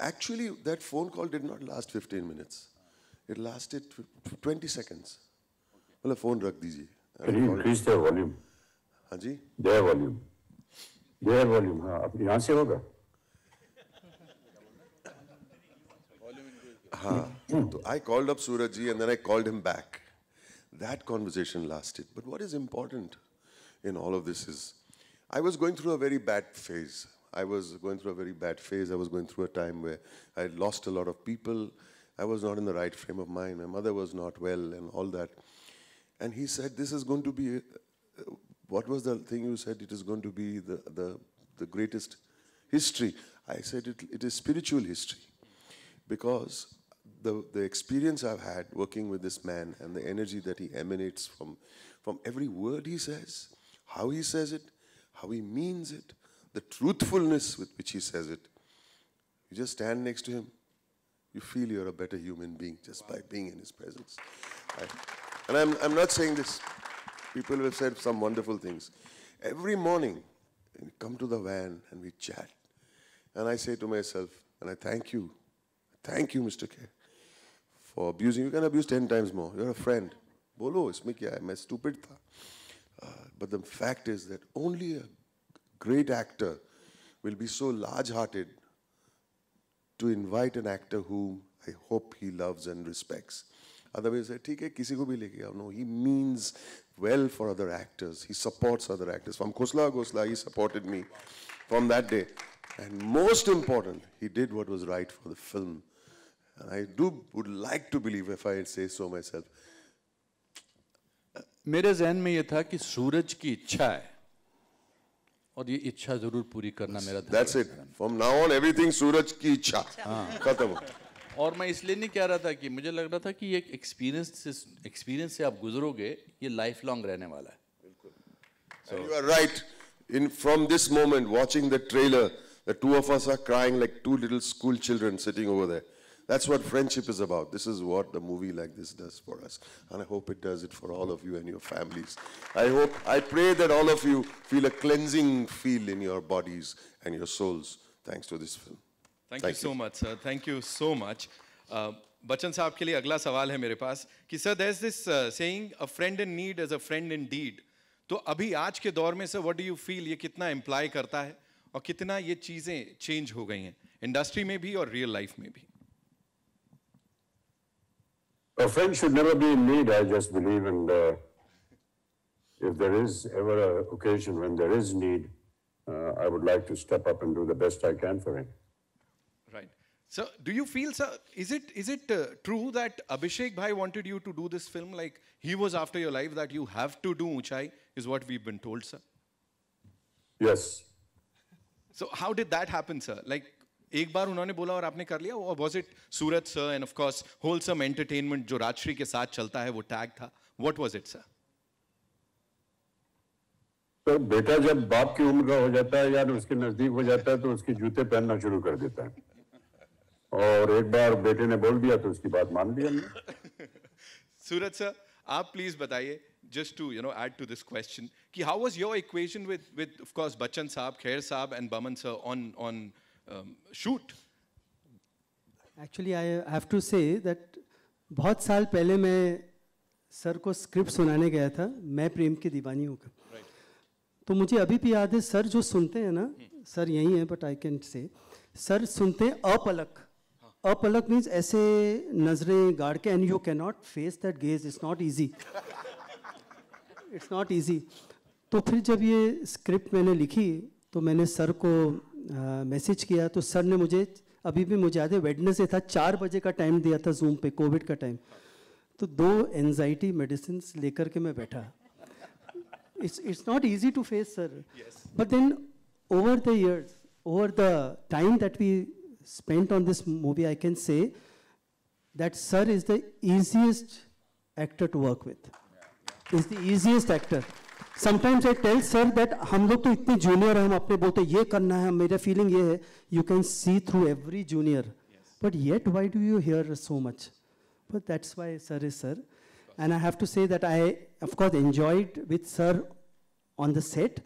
actually that phone call did not last 15 minutes. It lasted 20 seconds. मतलब फोन रख दीजिए। Can you increase their volume? हाँ जी? Their volume. Their volume, हाँ, अब यहाँ से होगा। हाँ, तो I called up Suraj ji and then I called him back. That conversation lasted. But what is important in all of this is, I was going through a very bad phase. I was going through a time where I had lost a lot of people. I was not in the right frame of mind. My mother was not well and all that. And he said, this is going to be, what was the thing you said? It is going to be the greatest history. I said it is spiritual history. Because the experience I've had working with this man and the energy that he emanates from every word he says, how he says it, how he means it, the truthfulness with which he says it. You just stand next to him, you feel you're a better human being just by being in his presence. And I'm not saying this. People have said some wonderful things. Every morning, we come to the van and we chat. And I say to myself, and I thank you, Mr. K, for abusing. You can abuse 10 times more. You're a friend. Bolo, isme kya hai? Main stupid tha. But the fact is that only a great actor will be so large-hearted to invite an actor whom I hope he loves and respects. Otherwise, ठीक है, किसी को भी लेके आओ. No, he means well for other actors. He supports other actors. From Khosla Ghosla, he supported me from that day. And most important, he did what was right for the film. And I would like to believe, if I say so myself. मेरे ज़हन में ये था कि सूरज की इच्छा है और ये इच्छा जरूर पूरी करना मेरा धर्म है. That's it. From now on, everything सूरज की इच्छा. खत्म. और मैं इसलिए नहीं कह रहा था कि मुझे लग रहा था कि ये एक्सपीरियंस से आप गुजरोगे, ये लाइफ लॉन्ग रहने वाला है. And you are right. From this moment, watching the trailer, the two of us are crying like two little school children sitting over there. That's what friendship is about. This is what a movie like this does for us. And I hope it does it for all of you and your families. I pray that all of you feel a cleansing feel in your bodies and your souls thanks to this film. Thank you so much, sir. Thank you so much. Bachchan साहब के लिए अगला सवाल है मेरे पास कि sir there's this saying a friend in need is a friend indeed. तो अभी आज के दौर में sir what do you feel ये कितना imply करता है और कितना ये चीजें change हो गई हैं इंडस्ट्री में भी और रियल लाइफ में भी. A friend should never be in need, I just believe, and if there is ever an occasion when there is need, I would like to step up and do the best I can for him. Right. So, do you feel, sir, is it true that Abhishek Bhai wanted you to do this film, like he was after your life, that you have to do Unchai, is what we've been told, sir? Yes. So, how did that happen, sir? Like, एक बार उन्होंने बोला और आपने कर लिया, or was it Suraj sir and of course wholesome entertainment जो राजश्री के साथ चलता है वो टैग था? What was it, sir? तो बेटा जब बाप की उम्र का हो जाता है या उसके नजदीक हो जाता है तो उसके जूते पहनना शुरू कर देता है और एक बार बेटे ने बोल दिया तो उसकी बात मान ली हमने. सूरज सर, आप प्लीज बताइए, just to add to this question, कि how was your equation with of course Bachchan साहब, Khair साहब and Baman sir on shoot? Actually, I have to say that बहुत साल पहले मैं सर को स्क्रिप्ट सुनाने गया था, मैं प्रेम की दीवानी हूँ. तो मुझे अभी भी याद है सर जो सुनते हैं ना, सर यही है but I can say, sir सुनते हैं अपलक. अपलक मीन्स ऐसे नजरें गाड़ के, and you can not face that gauge. It's not easy, it's not easy. तो फिर जब ये स्क्रिप्ट मैंने लिखी तो मैंने सर को मैसेज किया, तो सर ने मुझे, अभी भी मुझे याद है, वेडनेसडे था, 4 बजे का टाइम दिया था जूम पे, कोविड का टाइम. तो 2 एंजाइटी मेडिसिन लेकर के मैं बैठा. It's not easy to face, sir. Yes. But then, over the years, over the time that we spent on this movie, I can say that sir is the easiest actor to work with. Is the easiest actor. Sometimes I tell sir that हम लोग तो इतने junior हैं, हम अपने बोलते ये करना है, मेरा feeling ये है. You can see through every junior. Yes. But yet, why do you hear so much? But that's why sir is sir. And I have to say that I, of course, enjoyed with sir on the set,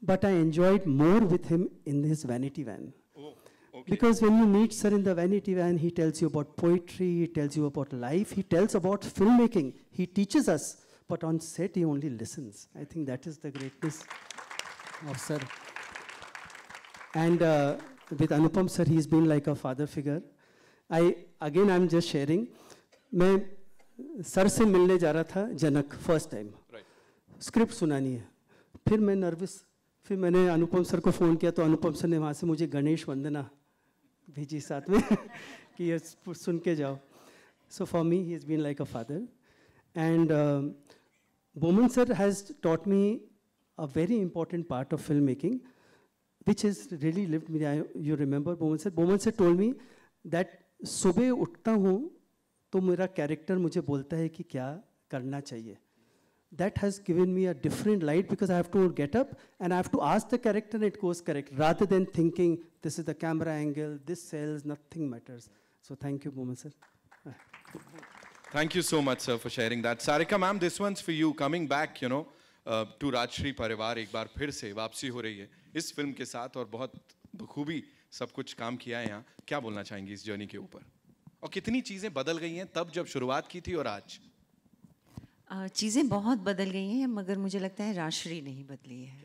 but I enjoyed more with him in his vanity van. Oh, okay. Because when you meet sir in the vanity van, he tells you about poetry, he tells you about life, he tells about filmmaking, he teaches us, but on set he only listens. I think that is the greatness of sir. And with Anupam sir, he's been like a father figure. I'm just sharing. मैं sir से मिलने जा रहा था जनक first time. Script सुनानी है, फिर मैं नर्वस, फिर मैंने अनुपम सर को फ़ोन किया तो अनुपम सर ने वहाँ से मुझे गणेश वंदना भेजी साथ में कि ये सुन के जाओ. So for me he is been like a father. And Boman sir has taught me a very important part of film making which has really lived me. You remember Boman sir told me that सुबह उठता हूँ तो मेरा character मुझे बोलता है कि क्या करना चाहिए. That has given me a different light because I have to get up and I have to ask the character and it goes correct rather than thinking this is the camera angle, this sells, nothing matters. So thank you, Boman sir. Thank you so much, sir, for sharing that. Sarika ma'am, this one's for you. Coming back, to Rajshree परिवार, एक बार फिर से वापसी हो रही है इस film के साथ और बहुत बखूबी सब कुछ काम किया है यहाँ. क्या बोलना चाहेंगी इस जर्नी के ऊपर और कितनी चीज़ें बदल गई हैं तब जब शुरुआत की थी और आज? चीज़ें बहुत बदल गई हैं मगर मुझे लगता है राजश्री नहीं बदली है.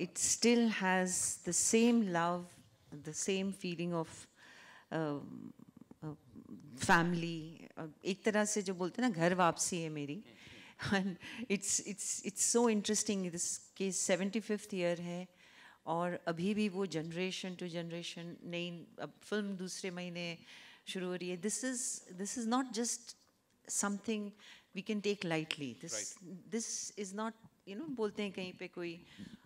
it still has the same love, the same feeling of family. एक तरह से जो बोलते हैं ना घर वापसी है मेरी. And it's so interesting. This के 75th year है और अभी भी वो generation to generation नई अब फिल्म दूसरे महीने शुरू हो रही है. This is not just something we can take lightly. This is not, you know, बोलते हैं कहीं पे कोई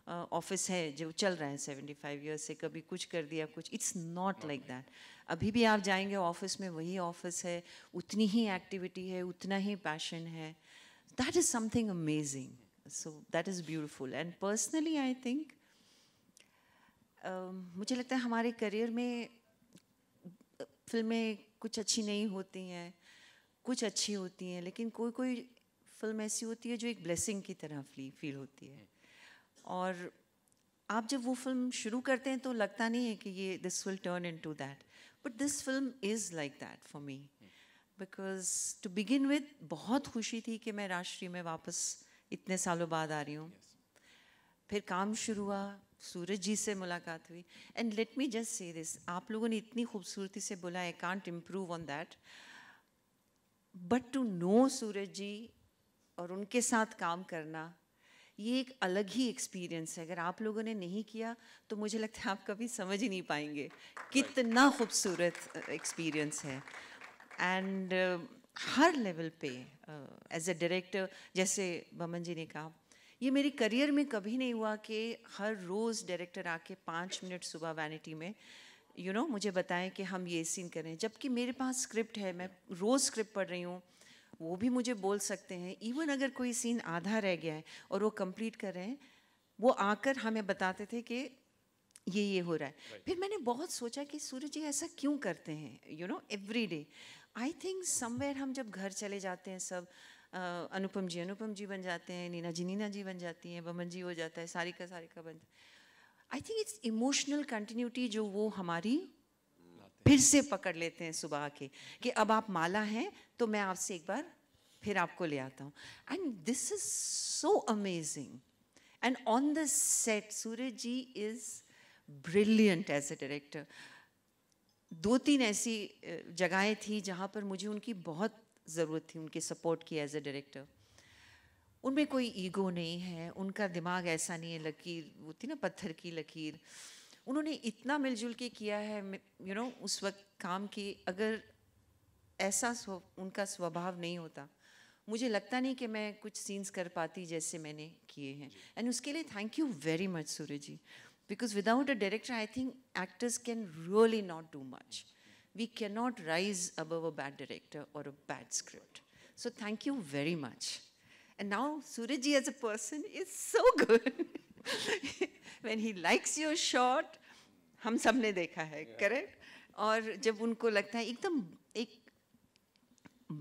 ऑफिस है जो चल रहा है 75 years से, कभी कुछ कर दिया कुछ. It's not like that. अभी भी आप जाएंगे ऑफिस में, वही ऑफिस है, उतनी ही एक्टिविटी है, उतना ही पैशन है. That is something amazing. So that is beautiful. And personally I think मुझे लगता है हमारे करियर में फिल्में कुछ अच्छी नहीं होती हैं, कुछ अच्छी होती हैं, लेकिन कोई फिल्म ऐसी होती है जो एक ब्लेसिंग की तरह फील होती है. और आप जब वो फिल्म शुरू करते हैं तो लगता नहीं है कि ये this will turn into that, but this film is like that for me. Because to begin with बहुत खुशी थी कि मैं राष्ट्रीय में वापस इतने सालों बाद आ रही हूँ. फिर काम शुरू हुआ, सूरज जी से मुलाकात हुई. And let me just say this, आप लोगों ने इतनी खूबसूरती से बोला, I can't improve on that, but to know Suraj ji और उनके साथ काम करना, ये एक अलग ही एक्सपीरियंस है. अगर आप लोगों ने नहीं किया तो मुझे लगता है आप कभी समझ ही नहीं पाएंगे कितना खूबसूरत एक्सपीरियंस है. एंड हर लेवल पे एज अ डायरेक्टर, जैसे बमन जी ने कहा, ये मेरे करियर में कभी नहीं हुआ कि हर रोज़ डायरेक्टर आके 5 मिनट सुबह वैनिटी में मुझे बताएं कि हम ये सीन करें, जबकि मेरे पास स्क्रिप्ट है, मैं रोज़ स्क्रिप्ट पढ़ रही हूँ, वो भी मुझे बोल सकते हैं. इवन अगर कोई सीन आधा रह गया है और वो कंप्लीट कर रहे हैं, वो आकर हमें बताते थे कि ये हो रहा है. फिर मैंने बहुत सोचा कि सूरज जी ऐसा क्यों करते हैं every day. I think somewhere हम जब घर चले जाते हैं सब, अनुपम जी बन जाते हैं, नीना जी बन जाती हैं, बमन जी हो जाता है, सारिका बन. I think it's emotional continuity जो वो हमारी फिर से पकड़ लेते हैं सुबह आके कि अब आप माला हैं तो मैं आपसे एक बार फिर आपको ले आता हूँ. And this is so amazing. And on the set Suraj ji is brilliant as a director. 2-3 ऐसी जगहें थी जहाँ पर मुझे उनकी बहुत ज़रूरत थी, उनके सपोर्ट की एज अ डायरेक्टर. उनमें कोई ईगो नहीं है, उनका दिमाग ऐसा नहीं है लकीर, वो थी ना पत्थर की लकीर. उन्होंने इतना मिलजुल के किया है उस वक्त काम की. अगर ऐसा उनका स्वभाव नहीं होता, मुझे लगता नहीं कि मैं कुछ सीन्स कर पाती जैसे मैंने किए हैं. एंड उसके लिए thank you very much Suraj ji, because without a director I think actors can really not do much. We cannot rise above a bad director or a bad script. So thank you very much. And now Suraj ji as a person is so good. When he likes your shot, हम सब ने देखा है, correct? और जब उनको लगता है एकदम एक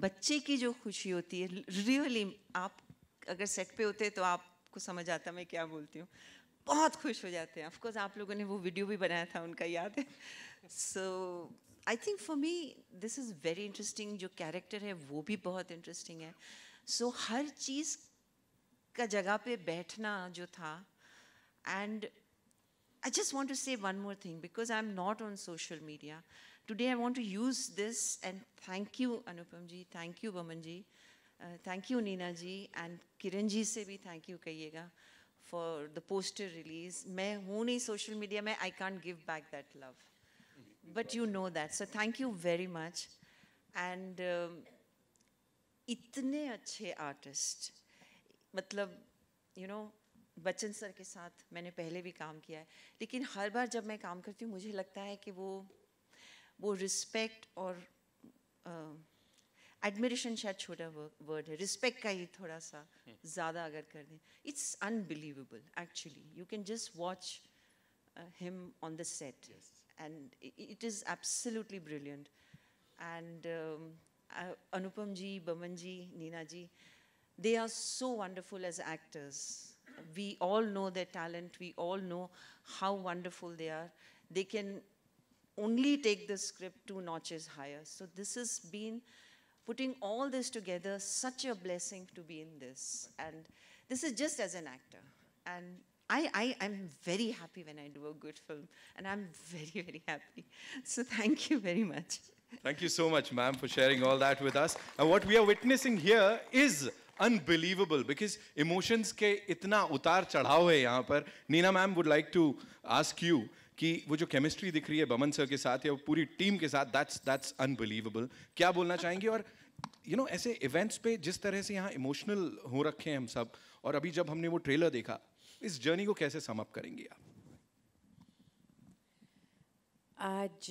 बच्चे की जो खुशी होती है, really आप अगर सेट पे होते तो आपको समझ आता मैं क्या बोलती हूँ, बहुत खुश हो जाते हैं. ऑफकोर्स आप लोगों ने वो वीडियो भी बनाया था उनका, याद है. So I think for me this is very interesting. जो कैरेक्टर है वो भी बहुत इंटरेस्टिंग है. सो हर चीज़ का जगह पे बैठना जो था. And I just want to say one more thing, because I am not on social media today. I want to use this and thank you Anupam ji, thank you Boman ji, thank you Neena ji, and Kiran ji से भी thank you कहिएगा for the poster release. मैं हूँ नहीं social media में, I can't give back that love. But you know that. So thank you very much. And इतने अच्छे artist, मतलब बच्चन सर के साथ मैंने पहले भी काम किया है, लेकिन हर बार जब मैं काम करती हूँ मुझे लगता है कि वो respect और एडमिरेशन शायद छोटा वर्ड है, रिस्पेक्ट का ही थोड़ा सा ज़्यादा अगर कर दें. It's unbelievable actually. You can just watch him on the set and it is absolutely brilliant. And Anupam ji, Boman ji, Neena ji, they are so wonderful as actors. We all know their talent, we all know how wonderful they are. They can only take the script 2 notches higher. So this has been putting all this together, such a blessing to be in this. And this is just as an actor. And I'm very happy when I do a good film, and I'm very, very happy. So thank you very much. Thank you so much, ma'am, for sharing all that with us. And what we are witnessing here is unbelievable because emotions के इतना उतार चढ़ाव है यहाँ पर. Neena ma'am would like to ask you कि वो जो chemistry दिख रही है बमन सर के साथ या वो पूरी टीम के साथ, that's unbelievable. क्या बोलना चाहेंगे? और ऐसे events पे जिस तरह से यहाँ emotional हो रखे हैं हम सब, और अभी जब हमने वो ट्रेलर देखा, इस जर्नी को कैसे सम अप करेंगे आप? आज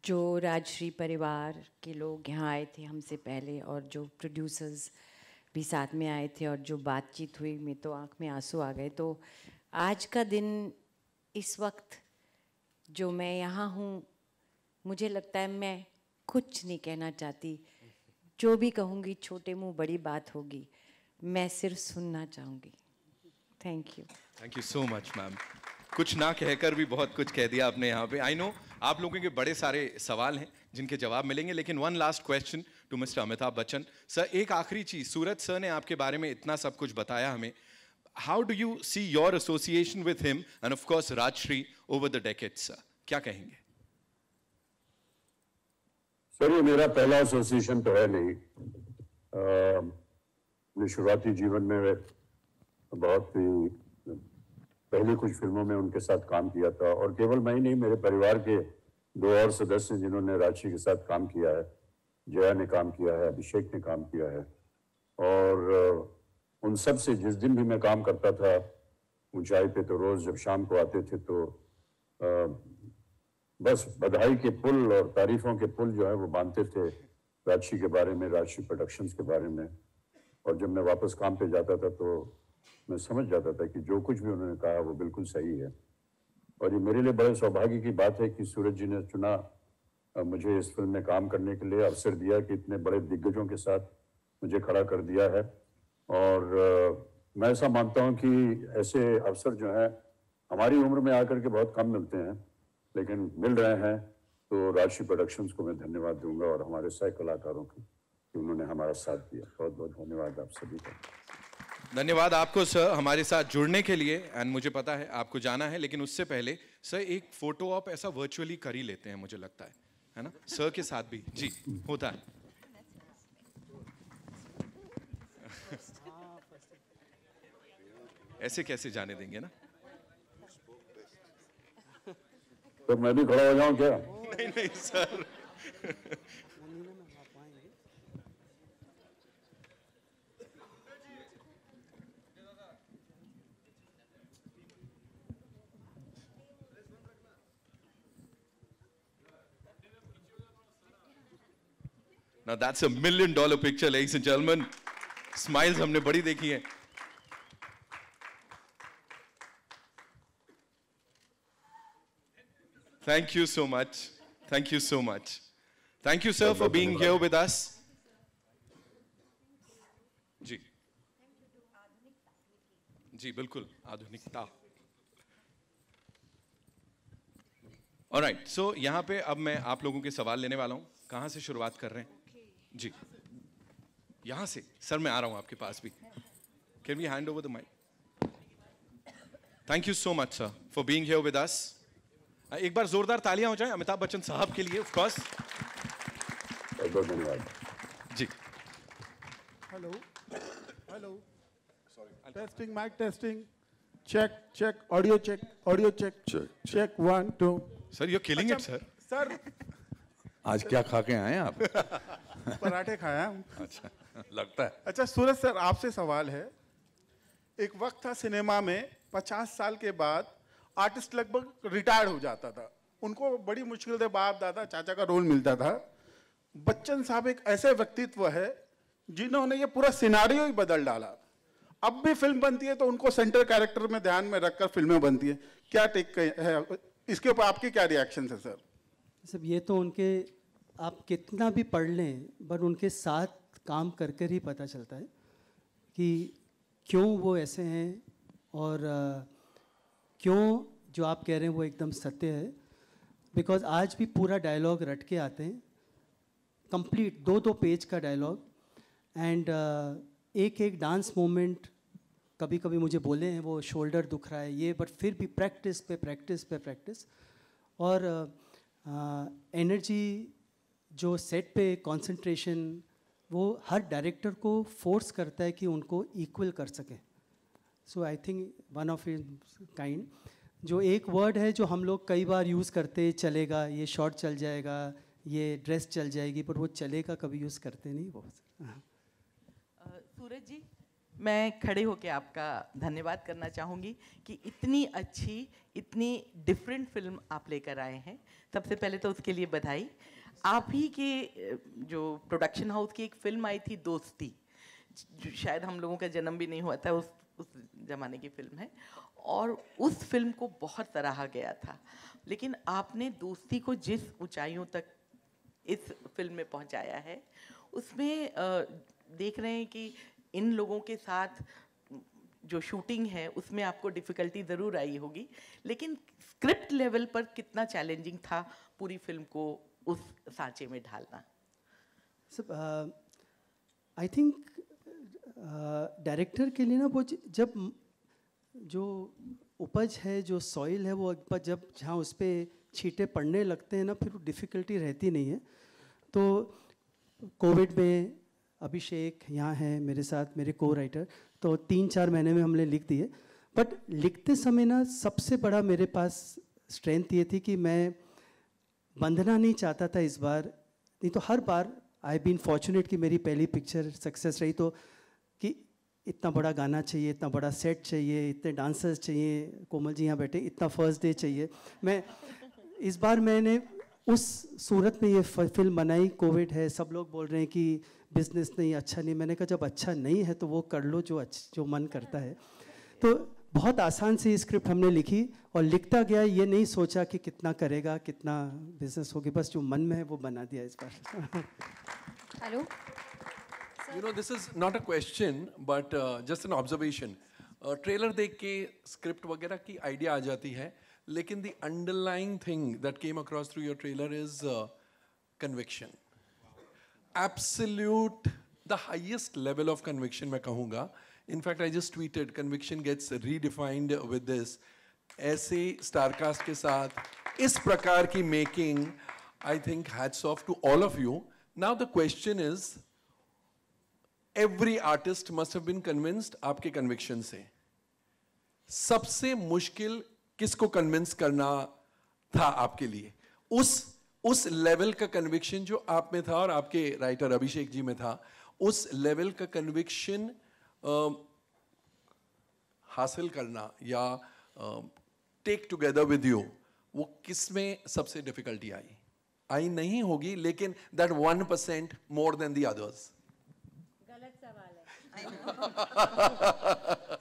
जो राजश्री परिवार के लोग यहाँ आए थे हमसे पहले, और जो प्रोड्यूसर्स भी साथ में आए थे, और जो बातचीत हुई, मैं तो आँख में आंसू आ गए. तो आज का दिन, इस वक्त जो मैं यहाँ हूँ, मुझे लगता है मैं कुछ नहीं कहना चाहती. जो भी कहूँगी छोटे मुँह बड़ी बात होगी. मैं सिर्फ सुनना चाहूँगी. Thank you. Thank you so much ma'am. कुछ ना कहकर भी बहुत कुछ कह दिया आपने यहाँ पे. आई नो आप लोगों के बड़े सारे सवाल हैं जिनके जवाब मिलेंगे, लेकिन one last question to mister Amitabh Bachchan sir. एक आखिरी चीज, सूरज सर ने आपके बारे में इतना सब कुछ बताया हमें. How do you see your association with him and of course Rajshri over the decades sir? क्या कहेंगे? सर ये मेरा पहला एसोसिएशन तो है नहीं. अपने शुरुआती जीवन में बहुत ही पहली कुछ फिल्मों में उनके साथ काम किया था, और केवल मैं ही नहीं, मेरे परिवार के 2 और सदस्य जिन्होंने राजश्री के साथ काम किया है. जया ने काम किया है, अभिषेक ने काम किया है, और उन सब से जिस दिन भी मैं काम करता था ऊंचाई पे, तो रोज़ जब शाम को आते थे तो बस बधाई के पुल और तारीफों के पुल जो है वो बांधते थे राजश्री के बारे में, राजश्री प्रोडक्शंस के बारे में. और जब मैं वापस काम पे जाता था तो मैं समझ जाता था कि जो कुछ भी उन्होंने कहा वो बिल्कुल सही है. और ये मेरे लिए बड़े सौभाग्य की बात है कि सूरज जी ने चुना मुझे इस फिल्म में काम करने के लिए, अवसर दिया कि इतने बड़े दिग्गजों के साथ मुझे खड़ा कर दिया है. और मैं ऐसा मानता हूँ कि ऐसे अवसर जो हैं हमारी उम्र में आकर के बहुत कम मिलते हैं, लेकिन मिल रहे हैं. तो राजश्री प्रोडक्शंस को मैं धन्यवाद दूंगा और हमारे सह कलाकारों को कि उन्होंने हमारा साथ दिया. बहुत बहुत धन्यवाद आप सभी का. धन्यवाद आपको सर हमारे साथ जुड़ने के लिए. एंड मुझे पता है आपको जाना है, लेकिन उससे पहले सर एक फोटो आप ऐसा वर्चुअली कर ही लेते हैं, मुझे लगता है ना सर के साथ भी? जी होता है. ऐसे कैसे जाने देंगे ना? तो मैं भी खड़ा हो जाऊं क्या? नहीं नहीं sir. Now that's $1 million picture, ladies and gentlemen. Smiles हमने बड़ी देखी हैं. Thank you so much. Thank you so much. Thank you, sir, for being here with us. जी जी बिल्कुल आधुनिकता. Alright, so यहाँ पे अब मैं आप लोगों के सवाल लेने वाला हूँ. कहाँ से शुरुआत कर रहे हैं? जी यहाँ से. सर मैं आ रहा हूँ आपके पास भी. Can we hand over the mic? Thank you so much, sir, for being here with us. एक बार जोरदार तालियां हो जाएं अमिताभ बच्चन साहब के लिए, ऑफ कोर्स. बहुत धन्यवाद. जी. Hello hello. Testing mic testing. Check audio check check 1 2. Sir you are killing it sir. सर आज क्या खा के आए आप? पराठे खाया हूँ. अच्छा लगता है. अच्छा सूरज सर आपसे सवाल है. एक वक्त था सिनेमा में 50 साल के बाद आर्टिस्ट लगभग रिटायर्ड हो जाता था. उनको बड़ी मुश्किल से बाप दादा चाचा का रोल मिलता था. बच्चन साहब एक ऐसे व्यक्तित्व है जिन्होंने ये पूरा सिनारियो ही बदल डाला. अब भी फिल्म बनती है तो उनको सेंटर कैरेक्टर में ध्यान में रखकर फिल्में बनती है. क्या टेक है इसके ऊपर? आपके क्या रिएक्शन है सर? सब ये तो उनके, आप कितना भी पढ़ लें पर उनके साथ काम कर कर ही पता चलता है कि क्यों वो ऐसे हैं. और क्यों जो आप कह रहे हैं वो एकदम सत्य है. बिकॉज आज भी पूरा डायलॉग रट के आते हैं, कंप्लीट 2-2 पेज का डायलॉग. एंड एक एक डांस मोमेंट कभी कभी मुझे बोले हैं वो शोल्डर दुख रहा है ये, बट फिर भी प्रैक्टिस पे प्रैक्टिस पे प्रैक्टिस। और एनर्जी जो सेट पे कंसंट्रेशन, वो हर डायरेक्टर को फोर्स करता है कि उनको इक्वल कर सके। So I think one of kind, जो एक वर्ड है जो हम लोग कई बार यूज़ करते, चलेगा, ये शॉर्ट चल जाएगा, ये ड्रेस चल जाएगी, पर वो चलेगा कभी यूज़ करते नहीं वो। सूरज जी, मैं खड़े होकर आपका धन्यवाद करना चाहूँगी कि इतनी अच्छी, इतनी डिफरेंट फिल्म आप लेकर आए हैं। सबसे पहले तो उसके लिए बधाई। आप ही के जो प्रोडक्शन हाउस की एक फिल्म आई थी दोस्ती, जो शायद हम लोगों का जन्म भी नहीं हुआ था, उस ज़माने की फिल्म है, और उस फिल्म को बहुत सराहा गया था। लेकिन आपने दोस्ती को जिस ऊंचाइयों तक इस फिल्म में पहुंचाया है, उसमें देख रहे हैं कि इन लोगों के साथ जो शूटिंग है उसमें आपको डिफ़िकल्टी ज़रूर आई होगी, लेकिन स्क्रिप्ट लेवल पर कितना चैलेंजिंग था पूरी फिल्म को उस सांचे में ढालना? आई थिंक डायरेक्टर के लिए ना वो जब जो उपज है, जो सॉइल है, वो जब जहाँ उस पर छींटे पड़ने लगते हैं ना, फिर डिफ़िकल्टी रहती नहीं है। तो कोविड में अभिषेक यहाँ हैं मेरे साथ, मेरे को राइटर, तो 3-4 महीने में हमने लिख दिए। बट लिखते समय ना सबसे बड़ा मेरे पास स्ट्रेंथ ये थी कि मैं बंधना नहीं चाहता था इस बार। नहीं तो हर बार आई बीन फॉर्चुनेट कि मेरी पहली पिक्चर सक्सेस रही, तो कि इतना बड़ा गाना चाहिए, इतना बड़ा सेट चाहिए, इतने डांसर्स चाहिए, कोमल जी यहाँ बैठे, इतना फर्स्ट डे चाहिए। मैं इस बार मैंने उस सूरत में ये फिल्म बनाई। कोविड है, सब लोग बोल रहे हैं कि बिजनेस नहीं, अच्छा नहीं। मैंने कहा जब अच्छा नहीं है तो वो कर लो जो मन करता है। तो बहुत आसान से स्क्रिप्ट हमने लिखी और लिखता गया, ये नहीं सोचा कि कितना करेगा, कितना बिजनेस होगी, बस जो मन में है वो बना दिया इस बार। Hello, You know, this is not a question, but just an observation. Trailer देख के स्क्रिप्ट वगैरह की आइडिया आ जाती है, लेकिन the underlying thing that came across through your trailer is conviction. Absolute, the highest level of conviction मैं कहूँगा. In fact, I just tweeted, conviction gets redefined with this. ऐसे starcast के साथ इस प्रकार की making, I think hats off to all of you. Now the question is, every artist must have been convinced आपके conviction से. सबसे मुश्किल किसको convince करना था आपके लिए? उस लेवल का conviction जो आप में था और आपके राइटर अभिषेक जी में था, उस लेवल का conviction हासिल करना या take together with you, वो किस में सबसे difficulty आई? आई नहीं होगी, लेकिन that 1% more than the others. गलत सवाल है।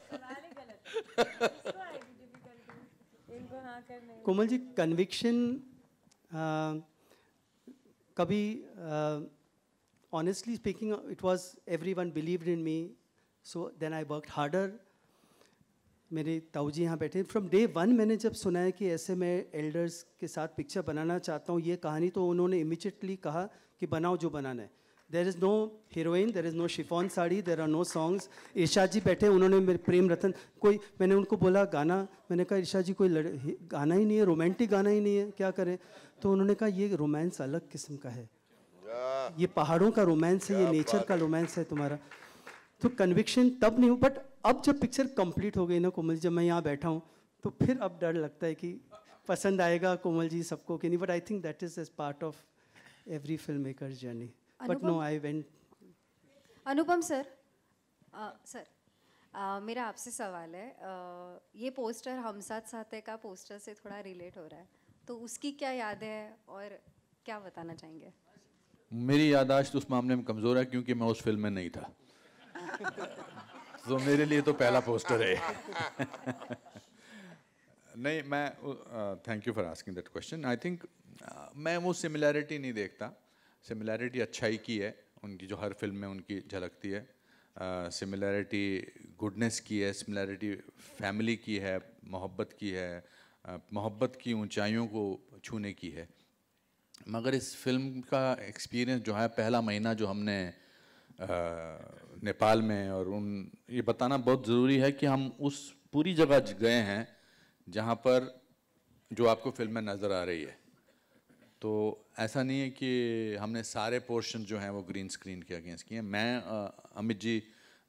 सवाल ही गलत है। किसको आएगी डिफिकल्टी इनको हाँ करने? कोमल जी, कन्विक्शन कभी honestly speaking it was everyone believed in me, so then I worked harder. मेरे ताऊ जी यहाँ बैठे, फ्रॉम डे 1 मैंने जब सुना है कि ऐसे मैं एल्डर्स के साथ पिक्चर बनाना चाहता हूँ, ये कहानी, तो उन्होंने इमीडिएटली कहा कि बनाओ जो बनाना है। There is no heroine, there is no chiffon sari, there are no songs. Irshad ji बैठे, उन्होंने मेरे प्रेम रतन, कोई, मैंने उनको बोला गाना, मैंने कहा इरशाद जी कोई गाना ही नहीं है, रोमांटिक गाना ही नहीं है, क्या करें? तो उन्होंने कहा ये रोमांस अलग किस्म का है, ये पहाड़ों का रोमांस है, ये नेचर का रोमांस है तुम्हारा। तो कन्विक्शन तब नहीं हो, बट अब जब पिक्चर कंप्लीट हो गई ना कोमल, जब मैं यहाँ बैठा हूँ, तो फिर अब डर लगता है कि पसंद आएगा कोमल जी सबको कि नहीं, but I think that is as part of every film maker journey. But no, I went. Anupam sir, मेरा आपसे सवाल है, ये पोस्टर हम साथ साथ है का पोस्टर से थोड़ा रिलेट हो रहा है, तो उसकी क्या याद है और क्या बताना चाहेंगे? मेरी याददाश्त उस मामले में कमज़ोर है क्योंकि मैं उस फिल्म में नहीं था। तो मेरे लिए तो पहला पोस्टर है। नहीं, मैं thank you for asking that question. I think मैं वो सिमिलैरिटी नहीं देखता। सिमिलैरिटी अच्छाई की है, उनकी जो हर फिल्म में उनकी झलकती है। सिमिलैरिटी गुडनेस की है, सिमिलैरिटी फैमिली की है, मोहब्बत की है, मोहब्बत की ऊंचाइयों को छूने की है। मगर इस फिल्म का एक्सपीरियंस जो है, पहला महीना जो हमने नेपाल में, और ये बताना बहुत ज़रूरी है कि हम उस पूरी जगह गए हैं जहाँ पर जो आपको फिल्म में नज़र आ रही है। तो ऐसा नहीं है कि हमने सारे पोर्शन जो हैं वो ग्रीन स्क्रीन के अगेंस्ट किए हैं। मैं अमित जी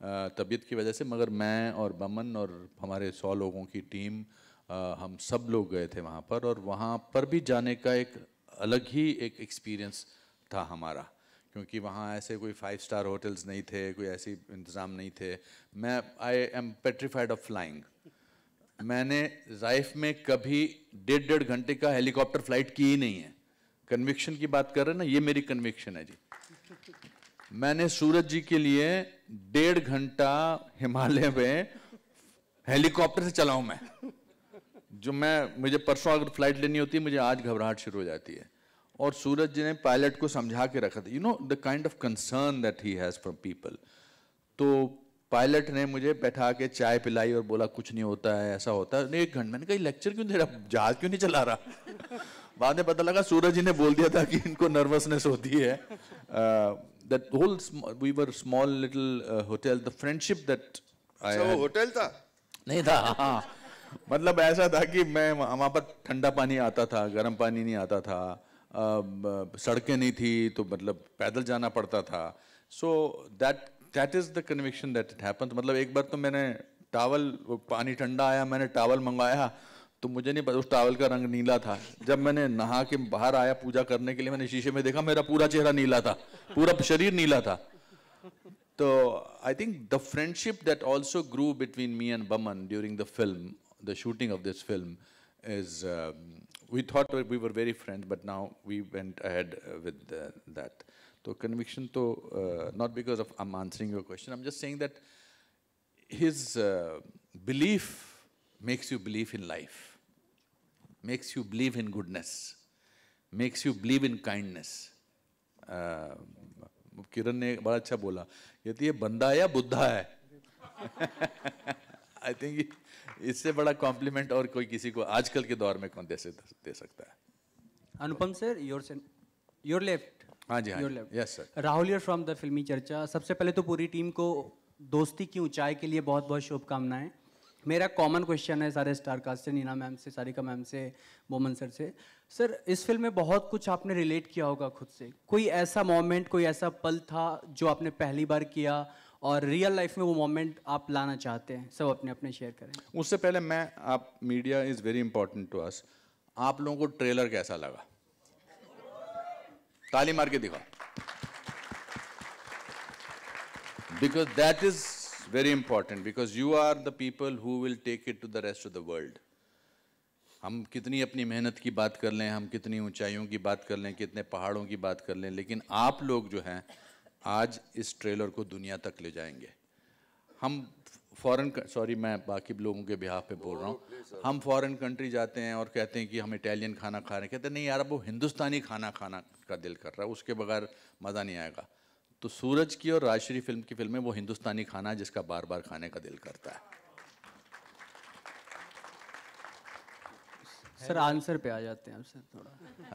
तबीयत की वजह से, मगर मैं और बमन और हमारे 100 लोगों की टीम हम सब लोग गए थे वहाँ पर, और वहाँ पर भी जाने का एक अलग ही एक एक्सपीरियंस था हमारा, क्योंकि वहाँ ऐसे कोई 5 स्टार होटल्स नहीं थे, कोई ऐसी इंतज़ाम नहीं थे। I am petrified of flying. मैंने लाइफ में कभी 1.5 घंटे का हेलीकॉप्टर फ्लाइट की ही नहीं है। कन्विक्शन की बात कर रहे हैं ना, ये मेरी कन्विक्शन है जी। मैंने सूरज जी के लिए 1.5 घंटा हिमालय में हेलीकॉप्टर से चला हूं मैं, जो मुझे परसों अगर फ्लाइट लेनी होती है मुझे आज घबराहट शुरू हो जाती है। और सूरज जी ने पायलट को समझा के रखा था, you know the kind of concern that he has from people. तो पायलट ने मुझे बैठा के चाय पिलाई और बोला कुछ नहीं होता है, ऐसा होता है। 1 घंटा मैंने कहा लेक्चर क्यों दे रहा, जहाज क्यों नहीं चला रहा। बाद में पता लगा सूरज जी ने बोल दिया था कि इनको नर्वसनेस होती है। That whole we were small little hotel, the friendship that I had, वो होटल था? नहीं था, हाँ, मतलब ऐसा था कि मैं वहाँ पर ठंडा पानी आता था, गर्म पानी नहीं आता था, सड़कें नहीं थी, तो मतलब पैदल जाना पड़ता था। So that is the conviction that it happened। मतलब एक बार तो मैंने टावल, पानी ठंडा आया, मैंने टावल मंगवाया, तो मुझे नहीं पता उस टावल का रंग नीला था। जब मैंने नहा के बाहर आया पूजा करने के लिए, मैंने शीशे में देखा मेरा पूरा चेहरा नीला था, पूरा शरीर नीला था। तो I think the friendship that also grew between me and Boman during the film, the shooting of this film is, we thought we were very friends, but now we went ahead with that. तो conviction तो not because of I am answering your question, I am just saying that his belief makes you believe in life, makes you believe in goodness, makes you believe in kindness। किरण ने बड़ा अच्छा बोला, यदि ये बंदा है या बुद्धा है। आई थिंक इससे बड़ा कॉम्प्लीमेंट और कोई किसी को आजकल के दौर में कौन दे सकता है। अनुपम सर, योर लेफ्ट। हाँ जी, हाँ, yes sir. Rahul here from the फिल्मी चर्चा। सबसे पहले तो पूरी टीम को दोस्ती की ऊंचाई के लिए बहुत बहुत शुभकामनाएं। मेरा कॉमन क्वेश्चन है सारे स्टार कास्ट से, नीना मैम से, सारिका मैम से, बोमन सर से। सर, इस फिल्म में बहुत कुछ आपने रिलेट किया होगा खुद से। कोई ऐसा मोमेंट, कोई ऐसा पल था जो आपने पहली बार किया और रियल लाइफ में वो मोमेंट आप लाना चाहते हैं? सब अपने अपने शेयर करें। उससे पहले आप media is very important to us. आप लोगों को ट्रेलर कैसा लगा? ताली मार के दिखाओ, because that is very important, because you are the people who will take it to the rest of the world। हम कितनी अपनी मेहनत की बात कर लें, हम कितनी ऊंचाइयों की बात कर लें, कितने पहाड़ों की बात कर लें, लेकिन आप लोग जो हैं आज इस ट्रेलर को दुनिया तक ले जाएंगे। हम फॉरेन, सॉरी मैं बाकी लोगों के बिहाफ पे बोल रहा हूँ, हम फॉरेन कंट्री जाते हैं और कहते हैं कि हम इटालियन खाना खा रहे हैं, कहते हैं नहीं यार अब वो हिंदुस्तानी खाना खाना का दिल कर रहा है, उसके बगैर मज़ा नहीं आएगा। तो सूरज की और राजश्री फिल्म की फिल्म में वो हिंदुस्तानी खाना जिसका बार बार खाने का दिल करता है। सर आंसर पे आ जाते हैं अब सर थोड़ा।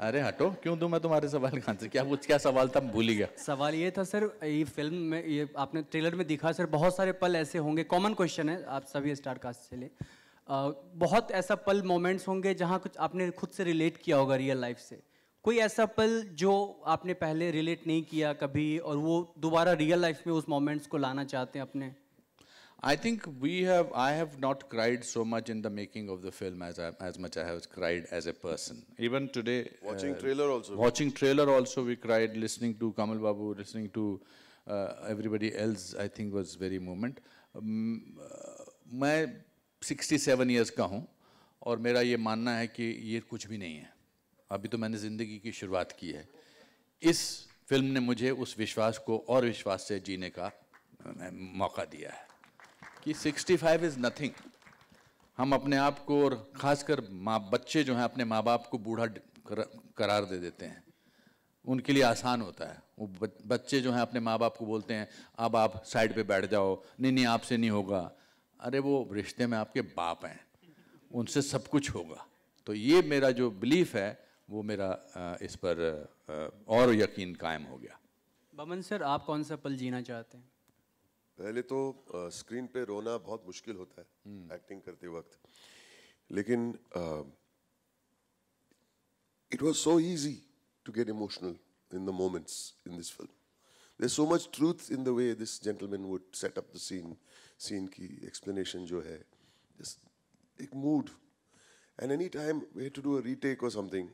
अरे हटो, क्यों दूं मैं तुम्हारे सवाल का आंसर? क्या सवाल था, भूल ही गया। सवाल ये था सर, ये फिल्म में, ये आपने ट्रेलर में दिखा सर, बहुत सारे पल ऐसे होंगे, कॉमन क्वेश्चन है आप सभी स्टार कास्ट से ले, बहुत ऐसा पल मोमेंट्स होंगे जहाँ कुछ आपने खुद से रिलेट किया होगा रियल लाइफ से। कोई ऐसा पल जो आपने पहले रिलेट नहीं किया कभी और वो दोबारा रियल लाइफ में उस मोमेंट्स को लाना चाहते हैं अपने? I think I have not cried so much in the making of the film as much I have cried as a person. Even today, watching trailer also. Watching trailer also we cried. Listening to Kamal Babu, listening to everybody else, I think was very moment. मैं 67 years का हूँ और मेरा ये मानना है कि ये कुछ भी नहीं है। अभी तो मैंने ज़िंदगी की शुरुआत की है। इस फिल्म ने मुझे उस विश्वास को और विश्वास से जीने का मौका दिया है कि 65 इज़ नथिंग। हम अपने आप को, और ख़ासकर बच्चे जो हैं अपने माँ बाप को बूढ़ा करार दे देते हैं, उनके लिए आसान होता है। वो बच्चे जो हैं अपने माँ बाप को बोलते हैं अब आप साइड पे बैठ जाओ, नहीं आपसे नहीं होगा। अरे वो रिश्ते में आपके बाप हैं, उनसे सब कुछ होगा। तो ये मेरा जो बिलीफ है वो मेरा इस पर और यकीन कायम हो गया। बमन सर, आप कौन सा पल जीना चाहते हैं? पहले तो स्क्रीन पे रोना बहुत मुश्किल होता है एक्टिंग करते वक्त, लेकिन it was so easy to get emotional in the moments in this film. There's so much truth in the way this gentleman would set up the scene की explanation जो है, just एक mood. And any time we had to do a retake or something,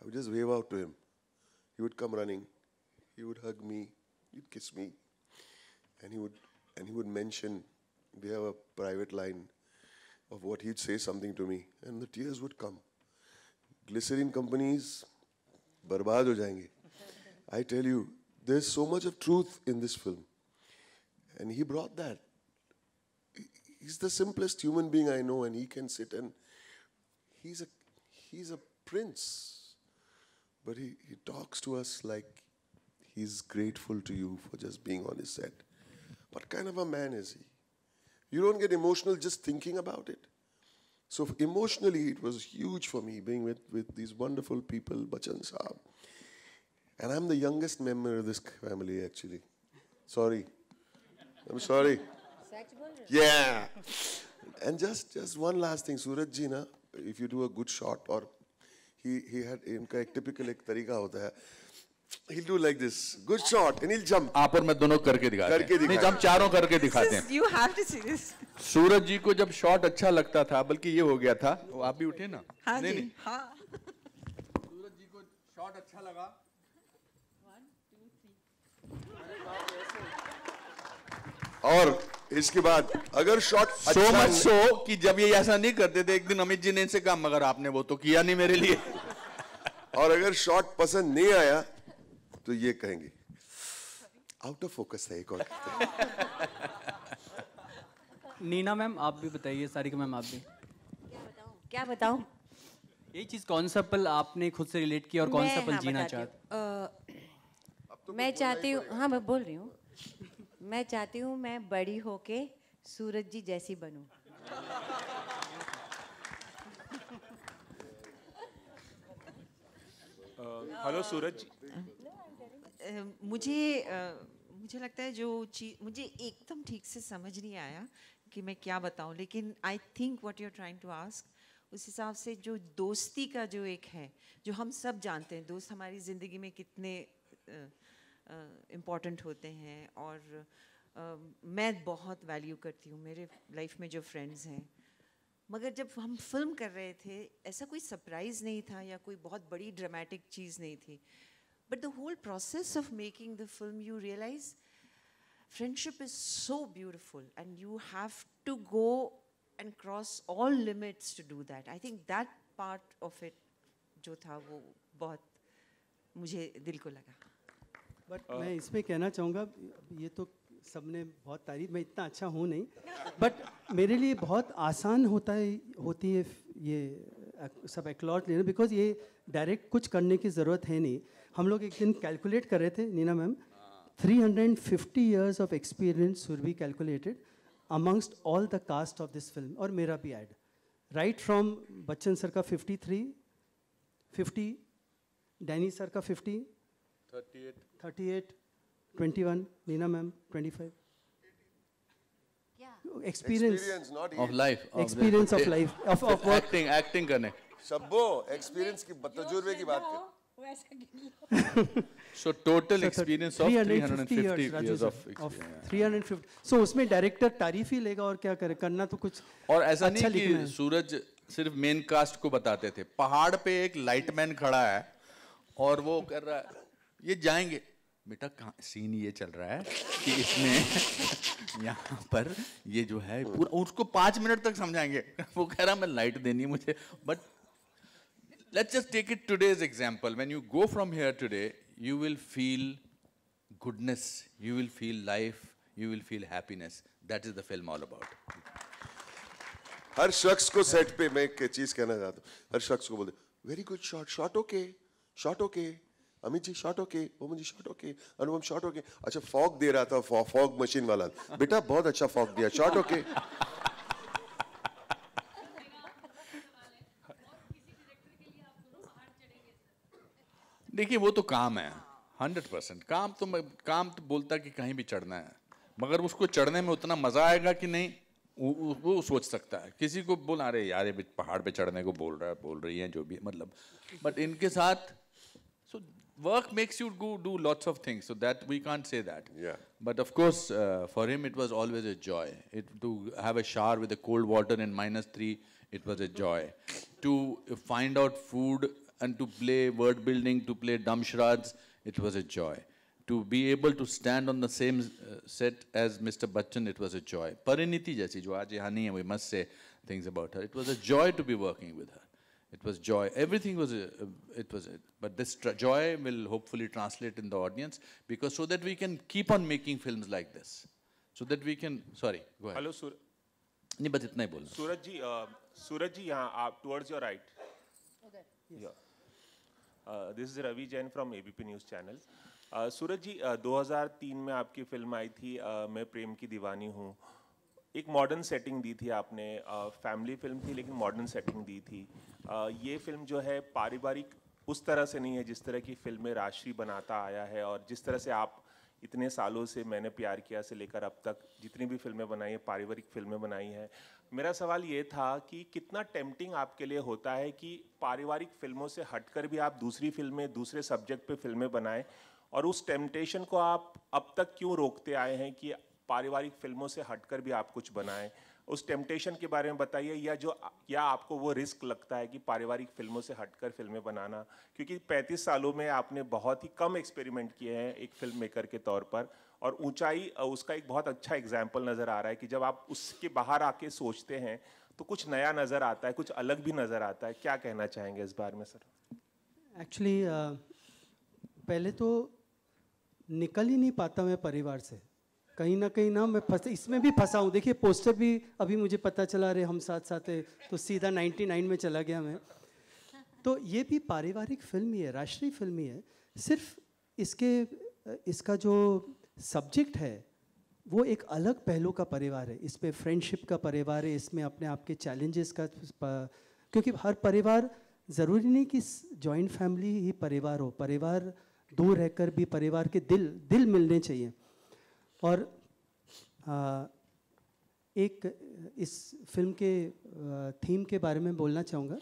I would just wave out to him. He would come running, he would hug me, he'd kiss me, and he would mention, we have a private line of what he'd say something to me, and the tears would come. Glycerin companies बर्बाद हो जाएंगे. I tell you, there's so much of truth in this film, and he brought that. He's the simplest human being I know, and he can sit and he's a prince, but he talks to us like he's grateful to you for just being on his set. What kind of a man is he? You don't get emotional just thinking about it. So emotionally, it was huge for me being with these wonderful people, Bachchan Saab. And I'm the youngest member of this family, actually. Sorry. I'm sorry. Yeah. And just one last thing, Suraj ji na, if you do a good shot, or he had इनका एक typical एक तरीका होता है, he'll do like this, good shot, and he'll jump. आप और मैं दोनों करके दिखाते हैं। नहीं, हम चारों करके दिखाते हैं। You have to see this. सूरज जी को जब शॉट अच्छा लगता था, बल्कि ये हो गया था, वो आप भी उठे ना? हाँ नहीं, जी, नहीं। हाँ। सूरज जी को शॉट अच्छा लगा। 1, 2, 3 और इसके बाद अगर शॉट सो मच सो कि जब ये ऐसा नहीं करते थे, एक दिन अमित जी ने इनसे कहा मगर आपने वो तो किया नहीं मेरे लिए। और अगर शॉट पसंद नहीं आया तो ये कहेंगे आउट ऑफ फोकस है, एक और नीना मैम आप भी बताइए, सारिका मैम आप भी। क्या बताऊं? यही चीज कौन सा पल आपने खुद से रिलेट किया और कौन सा पल जीना चाहते? मैं चाहती हूँ, हाँ मैं बोल रही हूँ, मैं चाहती हूँ मैं बड़ी होके सूरज जी जैसी बनूं। हेलो सूरज जी। मुझे लगता है जो चीज मुझे एकदम ठीक से समझ नहीं आया कि मैं क्या बताऊं, लेकिन I think what you are trying to ask उस हिसाब से जो दोस्ती का जो एक है, जो हम सब जानते हैं दोस्त हमारी ज़िंदगी में कितने इम्पॉर्टेंट होते हैं, और मैं बहुत वैल्यू करती हूँ मेरे लाइफ में जो फ्रेंड्स हैं। मगर जब हम फिल्म कर रहे थे ऐसा कोई सरप्राइज़ नहीं था या कोई बहुत बड़ी ड्रामेटिक चीज़ नहीं थी, but the whole process of making the film you realize friendship is so beautiful and you have to go and cross all limits to do that. I think that part of it जो था वो बहुत मुझे दिल को लगा। But मैं इसमें कहना चाहूँगा, ये तो सबने बहुत तारीफ, मैं इतना अच्छा हूँ नहीं, बट मेरे लिए बहुत आसान होती है ये सब एक्लॉट लेना, बिकॉज ये डायरेक्ट कुछ करने की ज़रूरत है नहीं। हम लोग एक दिन कैलकुलेट कर रहे थे, Neena ma'am, 350 years of experience will be calculated amongst all the cast of this film, और मेरा भी add, right from Bachchan sir का 53, 50, डैनी सर का 50, 38, 21, Neena ma'am 25. Experience of life, experience of life, of work. acting करने। Shabbo experience की तजुर्बे की बात कर। So total experience of 350 years of experience. 350. So उसमें डायरेक्टर तारीफ ही लेगा और क्या करे, करना तो कुछ और ऐसा अच्छा नहीं कि सूरज सिर्फ मेन कास्ट को बताते थे, पहाड़ पे एक लाइटमैन खड़ा है और वो कर रहा है, ये जाएंगे बेटा कहाँ सीन ये चल रहा है कि इसमें यहाँ पर ये जो है पूरा, उसको 5 मिनट तक समझाएंगे, वो कह रहा मैं लाइट देनी है मुझे। But let's just take it today's example. When you go from here today, you will feel goodness, you will feel life, you will feel happiness. That is the film all about. हर शख्स को set पे मैं एक चीज कहना चाहता हूँ, हर शख्स को बोलते very good shot, shot okay, shot okay, Amit ji shot okay, Oman ji shot okay, Anupam shot okay. अच्छा फॉग दे रहा था, फॉग मशीन वाला, बेटा बहुत अच्छा फॉग दिया, शॉट ओके। देखिए वो तो काम है, 100% काम तो बोलता कि कहीं भी चढ़ना है, मगर उसको चढ़ने में उतना मजा आएगा कि नहीं वो सोच सकता है। किसी को बोला अरे यार ये पहाड़ पे चढ़ने को बोल रही है जो भी मतलब, बट इनके साथ so work makes you do lots of things, so that we can't say that. Yeah. But of course, for him it was always a joy. To have a shower with the cold water in -3, it was a joy. To find out food and to play word building, to play dumb charades, it was a joy. To be able to stand on the same set as Mr. Bachchan, it was a joy. Pariniti jaisi, jo aaj yahan nahi hai, we must say things about her. It was a joy to be working with her. It was joy. Everything was, but this joy will hopefully translate in the audience, because so that we can keep on making films like this. So that we can, sorry, go ahead. Hello नहीं बस इतना ही बोलना। सूरज जी यहाँ आप towards your right. This is Ravi Jain from ABP News Channel. सूरज जी 2003 में आपकी film आई थी मैं प्रेम की दीवानी हूँ। एक मॉडर्न सेटिंग दी थी आपने, फैमिली फिल्म थी लेकिन मॉडर्न सेटिंग दी थी। ये फिल्म जो है पारिवारिक उस तरह से नहीं है जिस तरह की फिल्में राजश्री बनाता आया है, और जिस तरह से आप इतने सालों से मैंने प्यार किया से लेकर अब तक जितनी भी फिल्में बनाई हैं पारिवारिक फिल्में बनाई हैं। मेरा सवाल ये था कि कितना टेम्पटिंग आपके लिए होता है कि पारिवारिक फिल्मों से हटकर भी आप दूसरी फिल्में दूसरे सब्जेक्ट पे फिल्में बनाएं, और उस टेम्पटेशन को आप अब तक क्यों रोकते आए हैं कि पारिवारिक फिल्मों से हटकर भी आप कुछ बनाएं? उस टेम्पटेशन के बारे में बताइए, या आपको वो रिस्क लगता है कि पारिवारिक फिल्मों से हटकर फिल्में बनाना, क्योंकि 35 सालों में आपने बहुत ही कम एक्सपेरिमेंट किए हैं एक फिल्म मेकर के तौर पर, और ऊंचाई उसका एक बहुत अच्छा एग्जाम्पल नज़र आ रहा है कि जब आप उसके बाहर आके सोचते हैं तो कुछ नया नज़र आता है, कुछ अलग भी नज़र आता है। क्या कहना चाहेंगे इस बारे में सर? एक्चुअली पहले तो निकल ही नहीं पाता मैं परिवार से, कहीं ना मैं फंस, इसमें भी फंसा हूँ। देखिए पोस्टर भी अभी मुझे पता चला रहे हम साथ साथ है, तो सीधा 99 में चला गया मैं। तो ये भी पारिवारिक फिल्म ही है, राष्ट्रीय फिल्म ही है, सिर्फ इसका जो सब्जेक्ट है वो एक अलग पहलू का परिवार है। इस पे फ्रेंडशिप का परिवार है, इसमें अपने आप के चैलेंजेस का, क्योंकि हर परिवार ज़रूरी नहीं कि जॉइंट फैमिली ही परिवार हो, परिवार दूर रहकर भी परिवार के दिल मिलने चाहिए। और एक इस फिल्म के थीम के बारे में बोलना चाहूँगा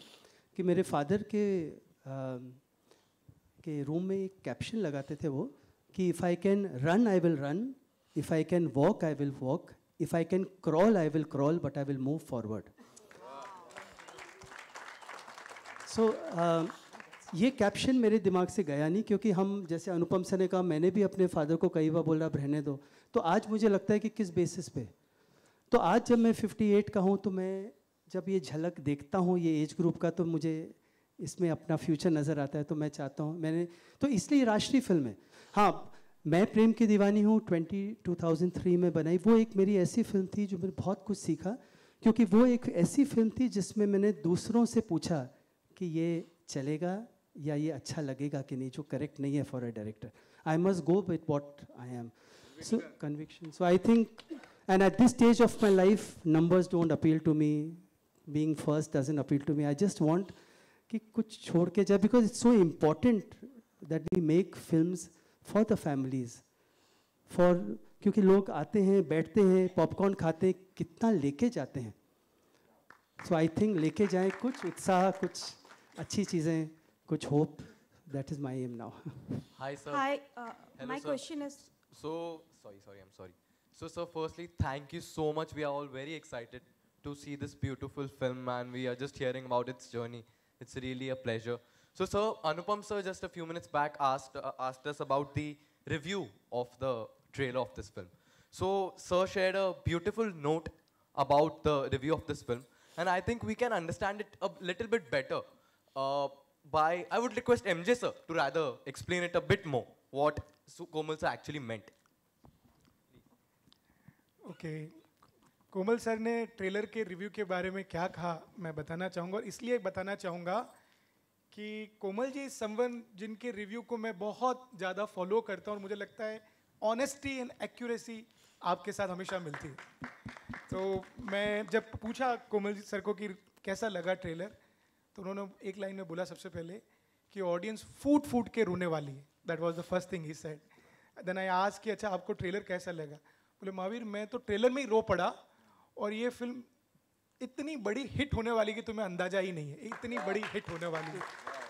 कि मेरे फादर के रूम में एक कैप्शन लगाते थे वो कि if I can run I will run, if I can walk I will walk, if I can crawl I will crawl, but I will move forward. So ये कैप्शन मेरे दिमाग से गया नहीं, क्योंकि हम जैसे अनुपम सर ने कहा, मैंने भी अपने फादर को कई बार बोला अब रहने दो, तो आज मुझे लगता है कि किस बेसिस पे। तो आज जब मैं 58 का हूँ, तो मैं जब ये झलक देखता हूँ ये एज ग्रुप का, तो मुझे इसमें अपना फ्यूचर नज़र आता है। तो मैं चाहता हूँ तो इसलिए राष्ट्रीय फिल्म है। हाँ, मैं प्रेम की दीवानी हूँ 2003 में बनाई, वो एक मेरी ऐसी फिल्म थी जो मैंने बहुत कुछ सीखा, क्योंकि वो एक ऐसी फिल्म थी जिसमें मैंने दूसरों से पूछा कि ये चलेगा या ये अच्छा लगेगा कि नहीं, जो करेक्ट नहीं है for a director. I must go with what I am, so conviction. So I think, and at this stage of my life numbers don't appeal to me, being first doesn't appeal to me. I just want कि कुछ छोड़ के जाए, because it's so important that we make films for the families, क्योंकि लोग आते हैं, बैठते हैं, पॉपकॉर्न खाते हैं, कितना लेके जाते हैं। सो आई थिंक लेके जाएं कुछ उत्साह, कुछ अच्छी चीज़ें, कुछ hope. That is my aim now. Hi sir. Hi, Hello, my sir. question is. So I'm sorry. So sir, firstly, thank you so much. We are all very excited to see this beautiful film, and we are just hearing about its journey. It's really a pleasure. So sir, Anupam sir just a few minutes back asked us about the review of the trailer of this film. So sir shared a beautiful note about the review of this film, and I think we can understand it a little bit better. I would request MJ sir to rather explain it a bit more, what Komal sir actually meant. Okay. Komal sir ने trailer के review के बारे में क्या कहा मैं बताना चाहूँगा, और इसलिए बताना चाहूँगा कि कोमल जी समवन जिनके रिव्यू को मैं बहुत ज़्यादा फॉलो करता हूँ, और मुझे लगता है ऑनेस्टी एंड एक्यूरेसी आपके साथ हमेशा मिलती है। तो मैं जब पूछा कोमल जी सर को कि कैसा लगा ट्रेलर, तो उन्होंने एक लाइन में बोला सबसे पहले कि ऑडियंस फूट के रोने वाली है। That was the first thing he said. Then I asked कि अच्छा आपको ट्रेलर कैसा लगा। बोले महावीर मैं तो ट्रेलर में ही रो पड़ा, और ये फिल्म इतनी बड़ी हिट होने वाली कि तुम्हें अंदाजा ही नहीं है, इतनी बड़ी हिट होने वाली है।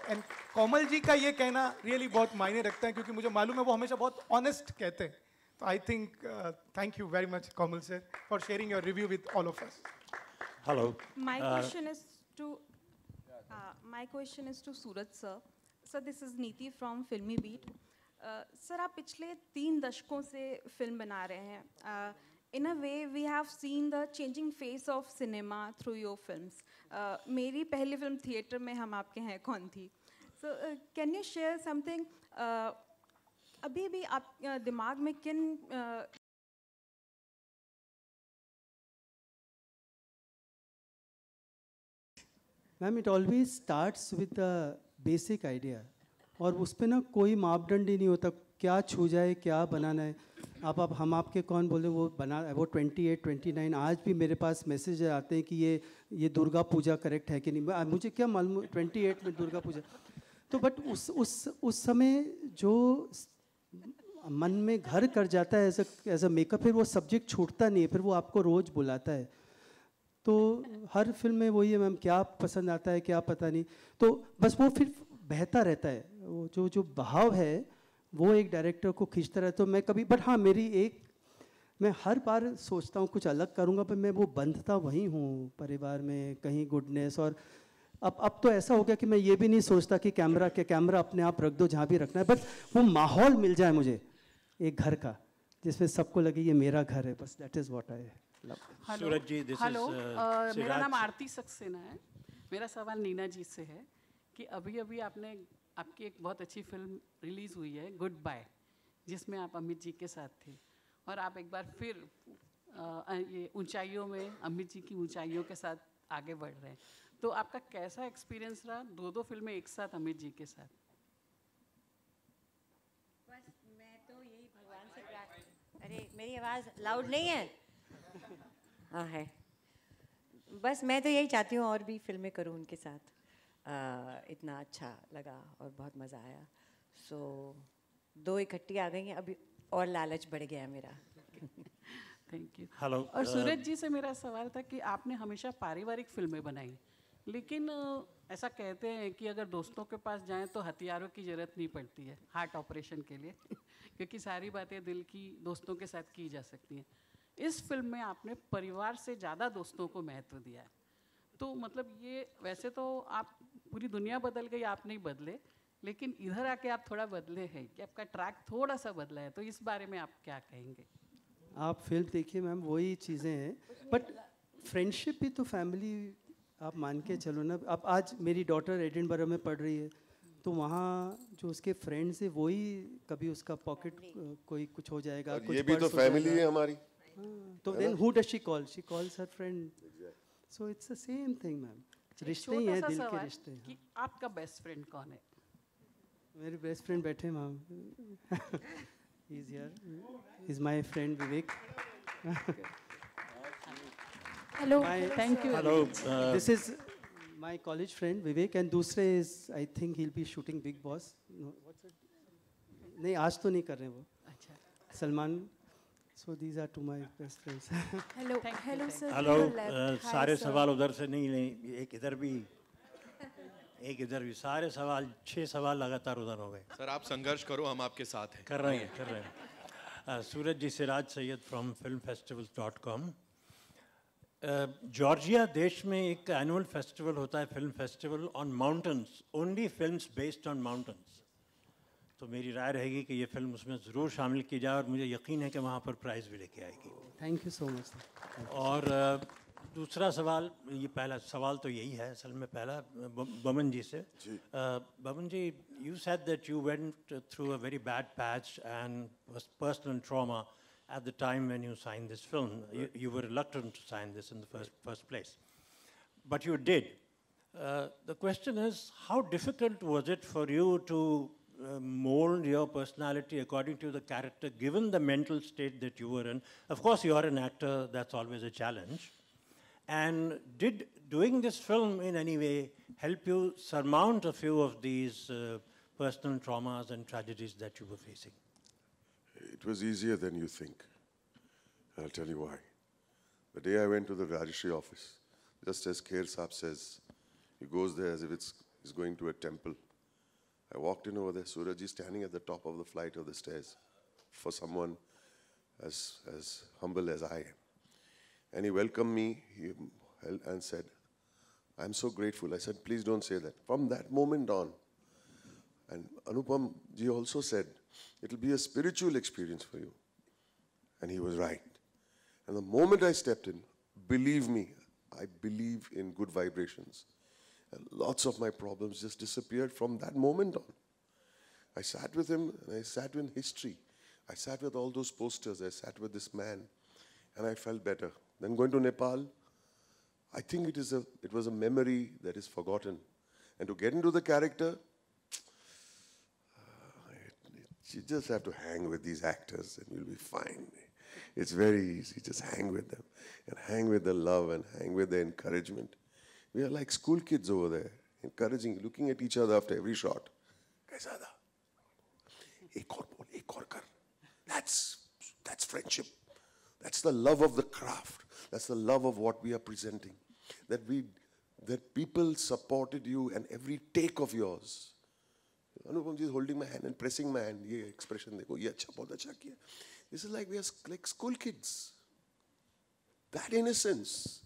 एंड कोमल जी का ये कहना रियली बहुत मायने रखता है, क्योंकि मुझे मालूम है वो हमेशा बहुत ऑनेस्ट कहते हैं। तो I think thank you very much Komal sir for sharing your review with all of us. Hello. My question is to Suraj sir. Sir, this is Neeti from Filmy Beat. Sir, आप पिछले 3 दशकों से film बना रहे हैं. In a way, we have seen the changing face of cinema through your films. मेरी पहली film theatre में हम आपके हैं कौन थी. So, can you share something? अभी भी आप दिमाग में किन ma'am it always starts with the basic idea, और उस पर ना कोई मापदंड ही नहीं होता क्या छू जाए क्या बनाना है। आप हम आपके कौन बोले वो बना वो 28 29 आज भी मेरे पास मैसेज आते हैं कि ये दुर्गा पूजा करेक्ट है कि नहीं, मुझे क्या मालूम 28 में दुर्गा पूजा। तो बट उस समय जो मन में घर कर जाता है एज अ मेकअप, फिर वो सब्जेक्ट छूटता नहीं है, फिर वो आपको रोज़ बुलाता है। तो हर फिल्म में वही है मैम, क्या पसंद आता है क्या पता नहीं, तो बस वो फिर बहता रहता है, वो जो बहाव है वो एक डायरेक्टर को खींचता रहता है। तो मैं कभी बट हाँ मैं हर बार सोचता हूँ कुछ अलग करूँगा, पर मैं वो बंधता वहीं हूँ परिवार में कहीं गुडनेस। और अब तो ऐसा हो गया कि मैं ये भी नहीं सोचता कि कैमरा अपने आप रख दो जहाँ भी रखना है, बट वो माहौल मिल जाए मुझे एक घर का जिसमें सबको लगे ये मेरा घर है, बस that is what I love. Suraj ji, hello, मेरा नाम आरती सक्सेना है। मेरा सवाल नीना जी से है कि अभी अभी आपकी एक बहुत अच्छी फिल्म रिलीज़ हुई है गुड बाय, जिसमें आप अमित जी के साथ थे, और आप एक बार फिर ये ऊंचाइयों में अमित जी की ऊंचाइयों के साथ आगे बढ़ रहे हैं। तो आपका कैसा एक्सपीरियंस रहा 2 फिल्में एक साथ अमित जी के साथ? बस मैं तो यही भगवान से प्रार्थना, अरे मेरी आवाज़ लाउड नहीं है? हाँ है। बस मैं तो यही चाहती हूँ और भी फिल्में करूँ उनके साथ। इतना अच्छा लगा और बहुत मज़ा आया। सो 2 इकट्ठी आ गई हैं, अभी और लालच बढ़ गया है मेरा। Thank you. हेलो। और सूरज जी से मेरा सवाल था कि आपने हमेशा पारिवारिक फिल्में बनाई, लेकिन ऐसा कहते हैं कि अगर दोस्तों के पास जाएं तो हथियारों की ज़रूरत नहीं पड़ती है हार्ट ऑपरेशन के लिए क्योंकि सारी बातें दिल की दोस्तों के साथ की जा सकती हैं। इस फिल्म में आपने परिवार से ज़्यादा दोस्तों को महत्व दिया है। तो मतलब ये वैसे तो आप पूरी दुनिया बदल गई, आप नहीं बदले, लेकिन इधर आके आप थोड़ा बदले हैं कि आपका ट्रैक थोड़ा सा बदला है। तो इस बारे में आप क्या कहेंगे? आप फिल्म देखिए मैम, वही चीज़ें हैं, बट फ्रेंडशिप भी तो फैमिली आप मान के चलो ना। अब आज मेरी डॉटर एडिनबरा में पढ़ रही है, तो वहाँ जो उसके फ्रेंड्स है वही कभी उसका पॉकेट कोई कुछ हो जाएगा, कुछ ये भी तो फैमिली है हमारी। तो then who does she call? She calls her friend. So it's the same thing ma'am, रिश्ते ही हैं, दिल के रिश्ते हैं। कि आपका बेस्ट फ्रेंड कौन है? मेरे बेस्ट फ्रेंड बैठे ma'am, he is here, he is my friend Vivek. Hello, thank you. Hello, this is my college friend Vivek, and दूसरे is I think he will be shooting Bigg Boss. नहीं आज तो नहीं कर रहे वो। अच्छा, Salman. So these are to my best friends. Hello hello sir. Hello, सारे सवाल उधर से नहीं, एक इधर भी एक इधर भी, सारे सवाल 6 सवाल लगातार उधर हो गए। सर आप संघर्ष करो, हम आपके साथ हैं। कर रहे हैं। Suraj ji, Siraj Syed from filmfestivals.com। Georgia देश में एक एनुअल फेस्टिवल होता है, film festival on mountains, only films based on mountains. तो मेरी राय रहेगी कि ये फिल्म उसमें ज़रूर शामिल की जाए, और मुझे यकीन है कि वहाँ पर प्राइज़ भी लेके आएगी। Thank you so much. और दूसरा सवाल, ये पहला सवाल तो यही है असल में, पहला बमन जी से। Boman ji, you said that you went through a very bad patch and was personal trauma at the time when you signed this film. You were reluctant to sign this in the first place, but you did. The question is, how difficult was it for you to mold your personality according to the character, given the mental state that you were in? Of course, you are an actor, that's always a challenge. And did doing this film in any way help you surmount a few of these personal traumas and tragedies that you were facing? It was easier than you think. I'll tell you why. The day I went to the Rajashri office, just as Kher Saab says, he goes there as if he's going to a temple. I walked in over there, Suraj ji standing at the top of the flight of the stairs for someone as humble as I am. And he welcomed me and said, I'm so grateful. I said, please don't say that. From that moment on, and Anupam ji also said, it'll be a spiritual experience for you. And he was right. And the moment I stepped in, believe me, I believe in good vibrations. And lots of my problems just disappeared from that moment on. I sat with him, and I sat with history. I sat with all those posters. I sat with this man, and I felt better. Then going to Nepal, I think it was a memory that is forgotten. And to get into the character, you just have to hang with these actors and you'll be fine. It's very easy. Just hang with them and hang with the love and hang with the encouragement. We are like school kids over there, encouraging, looking at each other after every shot. Kaisa tha? Ek aur bol, ek aur kar. That's friendship. That's the love of the craft. That's the love of what we are presenting. That people supported you and every take of yours. Anupam ji is holding my hand and pressing my hand. Ye expression dekho, ye acha, bahut acha kiya. This is like we are like school kids. That innocence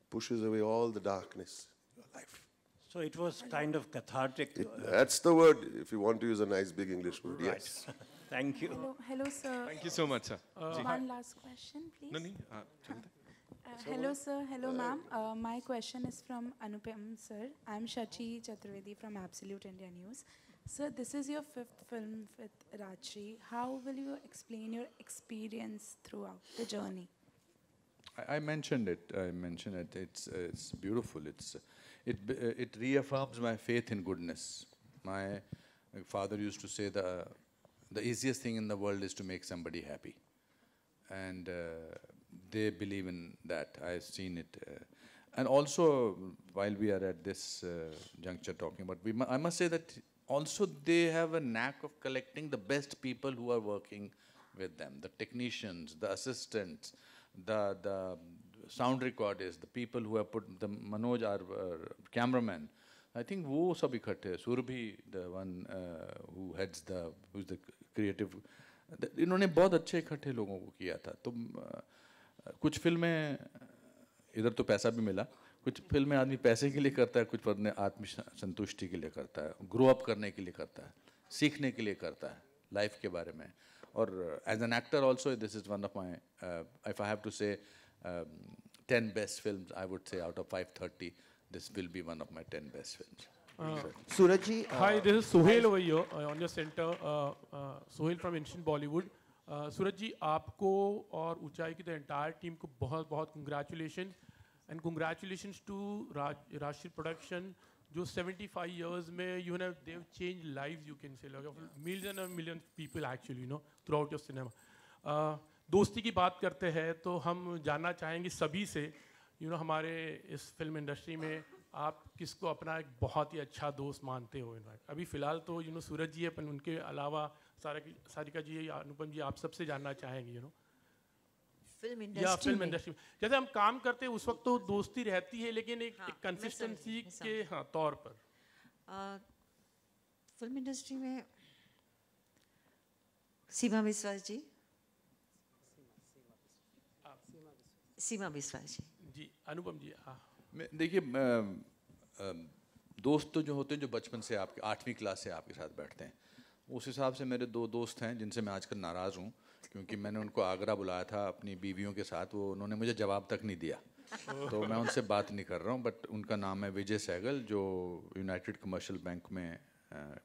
pushes away all the darkness in your life. So it was kind of cathartic. That's the word, if you want to use a nice big English word, Right. yes. Thank you. Hello, sir. Thank you so much, sir. One last question, please. No, no. Hello, sir. Hello, ma'am. My question is from Anupam, sir. I'm Shachi Chaturvedi from Absolute India News. Sir, this is your 5th film with Rajshri. How will you explain your experience throughout the journey? I mentioned it. It's beautiful. It reaffirms my faith in goodness. My father used to say the easiest thing in the world is to make somebody happy, and they believe in that. I've seen it, and also while we are at this juncture talking about, I must say that also they have a knack of collecting the best people who are working with them, the technicians, the assistants, the sound recordists, the people who have put the Manoj, our cameraman. I think वो सब इकट्ठे, Surabhi, the one who's the creative, इन्होंने बहुत अच्छे इकट्ठे लोगों को किया था. तो कुछ फिल्में इधर तो पैसा भी मिला, कुछ फिल्में आदमी पैसे के लिए करता है, कुछ फिल्में आत्म संतुष्टि के लिए करता है, ग्रो अप करने के लिए करता है, सीखने के लिए करता है लाइफ के बारे में. और as an actor also this is one of my, if I have to say 10 best films, I would say out of 530 this will be one of my 10 best films. Suraj ji, hi, this is Sohail over here on your center. Sohail from Instant Bollywood. Suraj ji, आपको और ऊंचाई की the entire team को बहुत बहुत congratulations and congratulations to Rajshri Production जो 75 years में they've changed lives, you can say, like millions and millions of people actually, throughout your cinema. दोस्ती की बात करते हैं तो हम जानना चाहेंगे सभी से, हमारे इस फिल्म इंडस्ट्री में आप किसको अपना एक बहुत ही अच्छा दोस्त मानते हो? अभी फ़िलहाल तो सूरज जी है, पर उनके अलावा सारिका जी, अनुपम जी, आप सबसे जानना चाहेंगे फिल्म इंडस्ट्री में जैसे हम काम करते हैं उस वक्त तो दोस्ती रहती है, लेकिन एक कंसिस्टेंसी के तौर पर फिल्म इंडस्ट्री में सीमा विश्वास जी, सीमा विश्वास जी, अनुपम जी. देखिए, दोस्त तो जो होते हैं जो बचपन से आपके 8वीं क्लास से आपके साथ बैठते हैं, उस हिसाब से मेरे 2 दोस्त हैं जिनसे मैं आजकल नाराज़ हूँ, क्योंकि मैंने उनको आगरा बुलाया था अपनी बीवियों के साथ, उन्होंने मुझे जवाब तक नहीं दिया, तो मैं उनसे बात नहीं कर रहा हूँ. बट उनका नाम है विजय सहगल, जो यूनाइटेड कमर्शियल बैंक में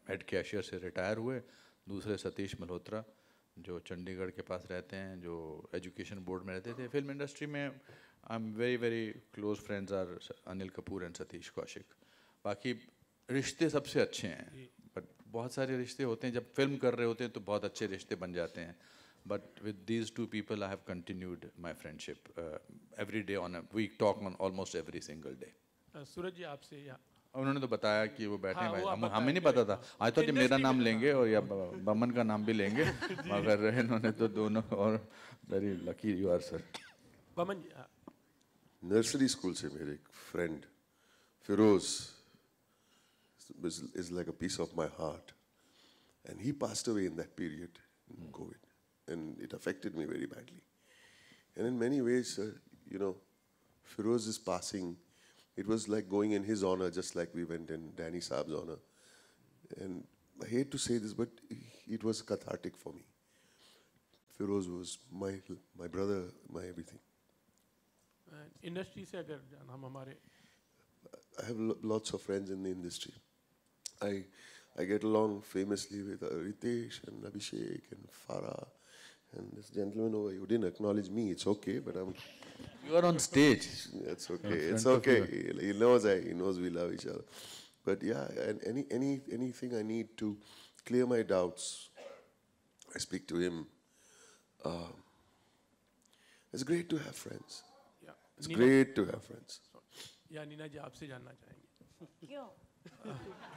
हेड कैशियर से रिटायर हुए. दूसरे सतीश मल्होत्रा जो चंडीगढ़ के पास रहते हैं, जो एजुकेशन बोर्ड में रहते थे. फिल्म इंडस्ट्री में I am very very close friends are Anil Kapoor and Satish Kaushik. बाकी रिश्ते सबसे अच्छे हैं, बट बहुत सारे रिश्ते होते हैं जब फिल्म कर रहे होते हैं तो बहुत अच्छे रिश्ते बन जाते हैं. But with these 2 people I have continued my friendship every day. We talk on almost every single day. Suraj ji, आपसे उन्होंने तो बताया कि वो बैठे हाँ, भाई, वो आप हमें नहीं पता था। आज तो मेरा नाम लेंगे और या बमन का नाम भी लेंगे, मगर इन्होंने तो दोनों, और very lucky you are sir. Boman nursery school से मेरे एक friend Firoz is like a piece of my heart, and he passed away in that period, in COVID, and it affected me very badly. And in many ways, you know, Firoz's passing, it was like going in his honor, just like we went in Danny Saab's honor. And I hate to say this, but it was cathartic for me. Firoz was my brother, my everything. Industry से अगर हम हमारे I have lots of friends in the industry. I get along famously with Ritesh and Abhishek and Farah and this gentleman over. You didn't acknowledge me. It's okay, but I'm. You are on stage. It's okay. It's okay. He knows we love each other. But yeah, and anything I need to clear my doubts, I speak to him. It's great to have friends. It's great to have friends. या नीना जी आपसे जानना चाहेंगे क्यों?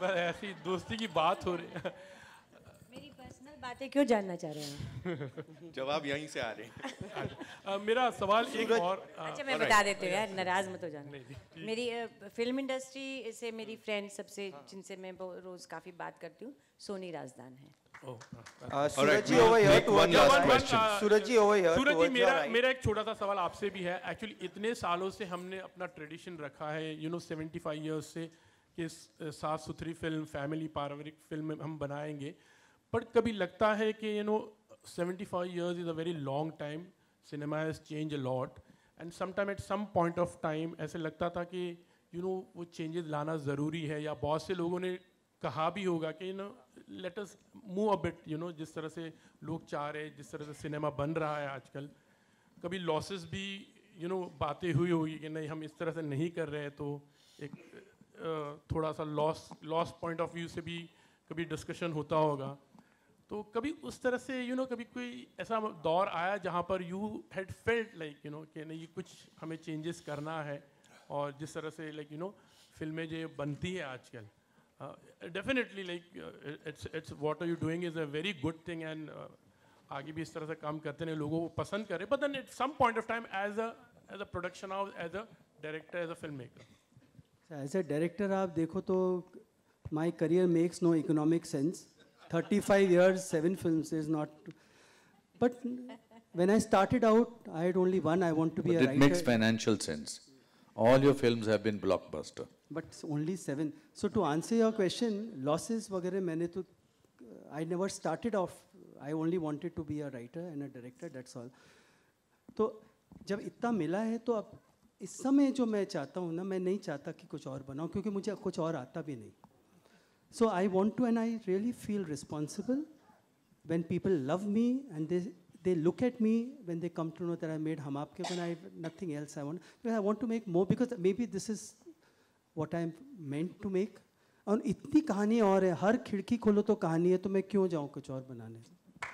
बस ऐसी दोस्ती की बात हो रही है। मेरी पर्सनल बातें क्यों जानना चाह रहे हैं? जवाब यहीं से आ रहे हैं। मेरा सवाल एक और अच्छा मैं बता देती हूँ यार, नाराज मत हो जाना। मेरी फिल्म इंडस्ट्री से मेरी फ्रेंड सबसे जिनसे मैं रोज काफी बात करती हूँ, सोनी राजदान है। सूरज जी over here towards your right. Suraj ji over here towards your right. मेरा एक छोटा सा सवाल आपसे भी है। एक्चुअली इतने सालों से हमने अपना ट्रेडिशन रखा है, 75 इयर्स से, कि साफ सुथरी फिल्म, फैमिली पारिवारिक फिल्म हम बनाएंगे, पर कभी लगता है कि 75 years is a very long time. Cinema has changed a lot, and sometime at some point of time ऐसे लगता था कि वो changes लाना ज़रूरी है, या बहुत से लोगों ने कहा भी होगा कि let us move a bit, जिस तरह से लोग चाह रहे, जिस तरह से सिनेमा बन रहा है आजकल, कभी लॉसेस भी बातें हुई होगी कि नहीं हम इस तरह से नहीं कर रहे हैं, तो एक थोड़ा सा लॉस पॉइंट ऑफ व्यू से भी कभी डिस्कशन होता होगा। तो कभी उस तरह से कभी कोई ऐसा दौर आया जहाँ पर यू हैड फेल्ट लाइक कि नहीं कुछ हमें चेंजेस करना है, और जिस तरह से फिल्में जो बनती है आजकल, definitely it's what are you doing is a very good thing, and आगे भी इस तरह से काम करते हैं, लोगों को पसंद करें, but then at some point of time as a production house, as a director, as a film maker. As a director आप देखो तो my career makes no economic sense. 35 years, 7 films is not. But when I started out, I had only one. I want to be a writer. It makes financial sense. All your films have been blockbuster. But only 7. So to answer your question, losses वगैरह मैंने तो I never started off. I only wanted to be a writer and a director. That's all. तो जब इतना मिला है तो अब इस समय जो मैं चाहता हूँ ना, मैं नहीं चाहता कि कुछ और बनाऊँ, क्योंकि मुझे कुछ और आता भी नहीं। So I want to, and I really feel responsible when people love me and they look at me when they come to know that I made Hum Aapke, when I have nothing else I want. Because I want to make more, because maybe this is what I'm meant to make. और इतनी कहानी और है, हर खिड़की खोलो तो कहानी है, तो मैं क्यों जाऊँ कुछ और बनाने?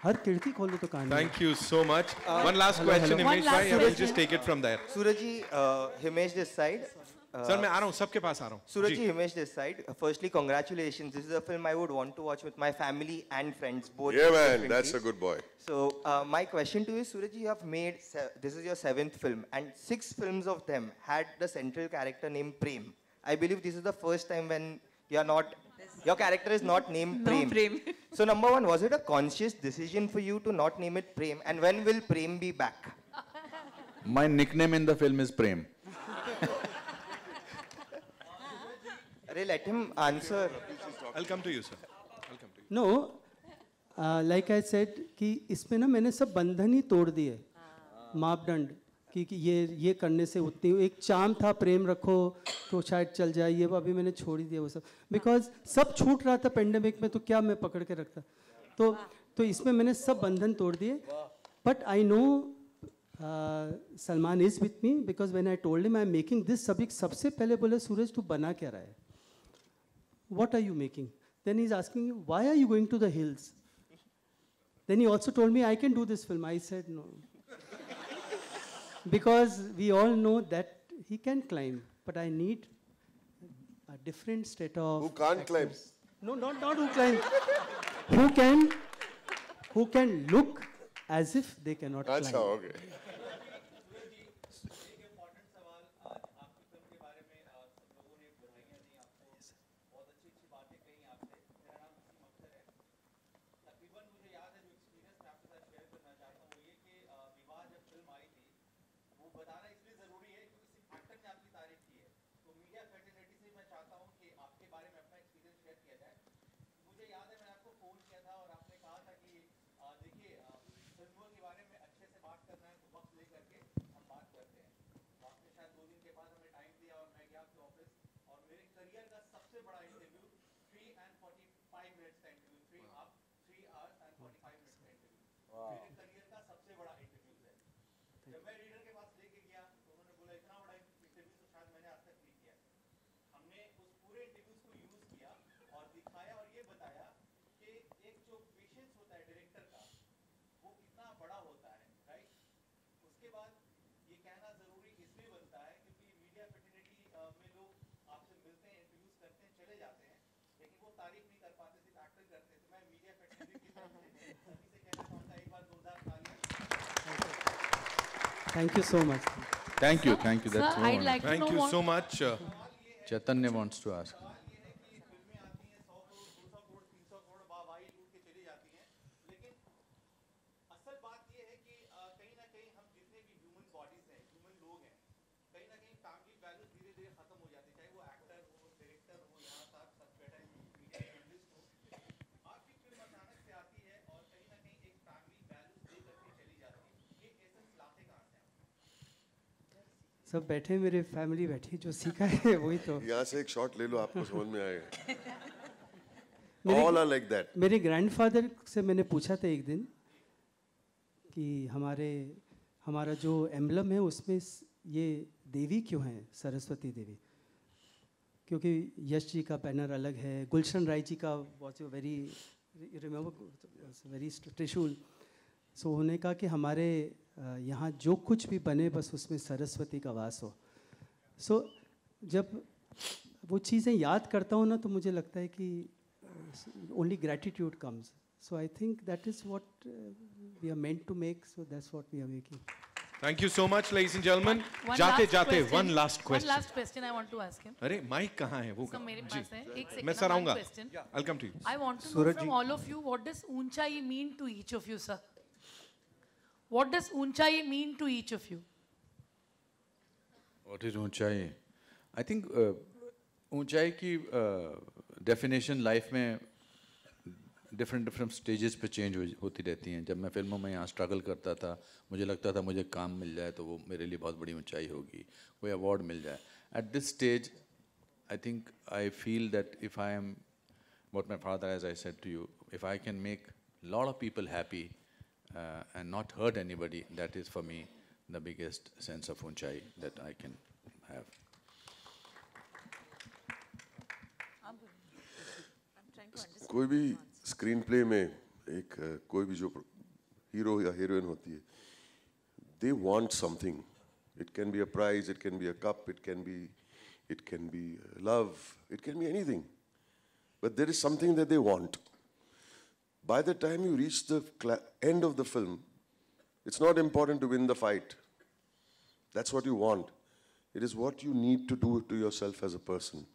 हर खिड़की खोलो तो कहानी है। Thank you so much. One last question, Himesh bhai, and we'll just take it from there. Suraj ji, Himesh this side. Sir, मैं आ रहा हूँ, सबके पास आ रहा हूँ। Suraj ji, Himesh this side. Firstly, congratulations. This is a film I would want to watch with my family and friends. Both. Yeah, man, that's a good boy. So, my question to you, Suraj ji, you have made, this is your 7th film, and 6 films of them had the central character named Prem. I believe this is the first time when your character is not named Prem. No Prem. So, number one, was it a conscious decision for you to not name it Prem? And when will Prem be back? My nickname in the film is Prem. Let him answer. I'll come to you, sir. I'll come to you. No, like I said कि इसमें ना मैंने सब बंधन ही तोड़ दिए, मापदंड कि ये करने से उतनी एक चाम था, प्रेम रखो तो शायद चल जाए, ये अभी मैंने छोड़ ही दिया वो सब, बिकॉज सब छूट रहा था पेंडेमिक में, तो क्या मैं पकड़ के रखता, तो इसमें मैंने सब बंधन तोड़ दिए। But I know Salman is with me, because when I told him I am making this, सबसे पहले बोले सूरज तू बना क्या रहा है, what are you making? Then he's asking you, why are you going to the hills? Then he also told me, I can do this film. I said no. Because we all know that he can climb, but I need a different set of Who can't climb? actors. No, not who climb. who can look as if they cannot climb. अच्छा, okay. Thank you so much. Thank you. That's Sir, I'd like to Thank know you what- so much. Chaitanya wants to ask. सब बैठे मेरे family बैठी जो सीखा है वही तो यहाँ से एक शॉट ले लो, आपको समझ में आएगा. All are like that. मेरे ग्रैंडफादर से मैंने पूछा था एक दिन कि हमारा जो एम्बलम है उसमें ये देवी क्यों है, सरस्वती देवी, क्योंकि यश जी का बैनर अलग है, गुलशन राय जी का वॉज वेरी रिमेम्बर वेरी त्रिशूल. सो उन्होंने कहा कि हमारे यहाँ जो कुछ भी बने बस उसमें सरस्वती का वास हो. सो जब वो चीज़ें याद करता हूँ ना तो मुझे लगता है कि only gratitude comes. So I think that is what we are meant to make. So that's what we are making. Thank you so much, ladies and gentlemen. One जाते last जाते question. one last question. One last question I want to ask him. अरे mic कहाँ है वो? So मेरे पास है. एक second. मैं सर one आऊँगा. question. I'll come to you. I want to know from all of you, what does ऊंचाई mean to each of you, sir? What does ऊंचाई mean to each of you? What is ऊंचाई? I think ऊंचाई की definition life में different stages पे change होती रहती हैं. जब मैं फिल्मों में यहाँ स्ट्रगल करता था मुझे लगता था मुझे काम मिल जाए तो वो मेरे लिए बहुत बड़ी ऊंचाई होगी, कोई अवार्ड मिल जाए. At this stage I think I feel that if I am what my father as I said to you, if I can make lot of people happy and not hurt anybody, that is for me the biggest sense of Uunchai that I can have. कोई भी screen play में एक कोई भी जो hero या heroine होती है, they want something. It can be a prize, it can be a cup, it can be love, it can be anything. But there is something that they want. By the time you reach the end of the film, it's not important to win the fight. That's what you want. It is what you need to do to yourself as a person.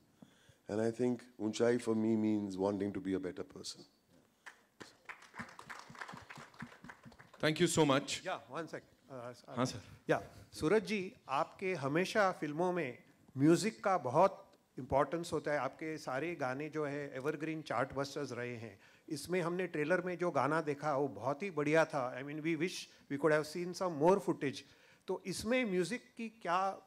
And I think ऊंचाई for me means wanting to be a better person. Thank you so much. Yeah, one sec. हाँ sir. Yeah, सूरज जी, आपके हमेशा फिल्मों में music का बहुत importance होता है. आपके सारे गाने जो है एवरग्रीन चार्ट बस्टर्स रहे हैं. इसमें हमने ट्रेलर में जो गाना देखा वो बहुत ही बढ़िया था. I mean we wish we could have seen some more footage. तो इसमें म्यूज़िक की क्या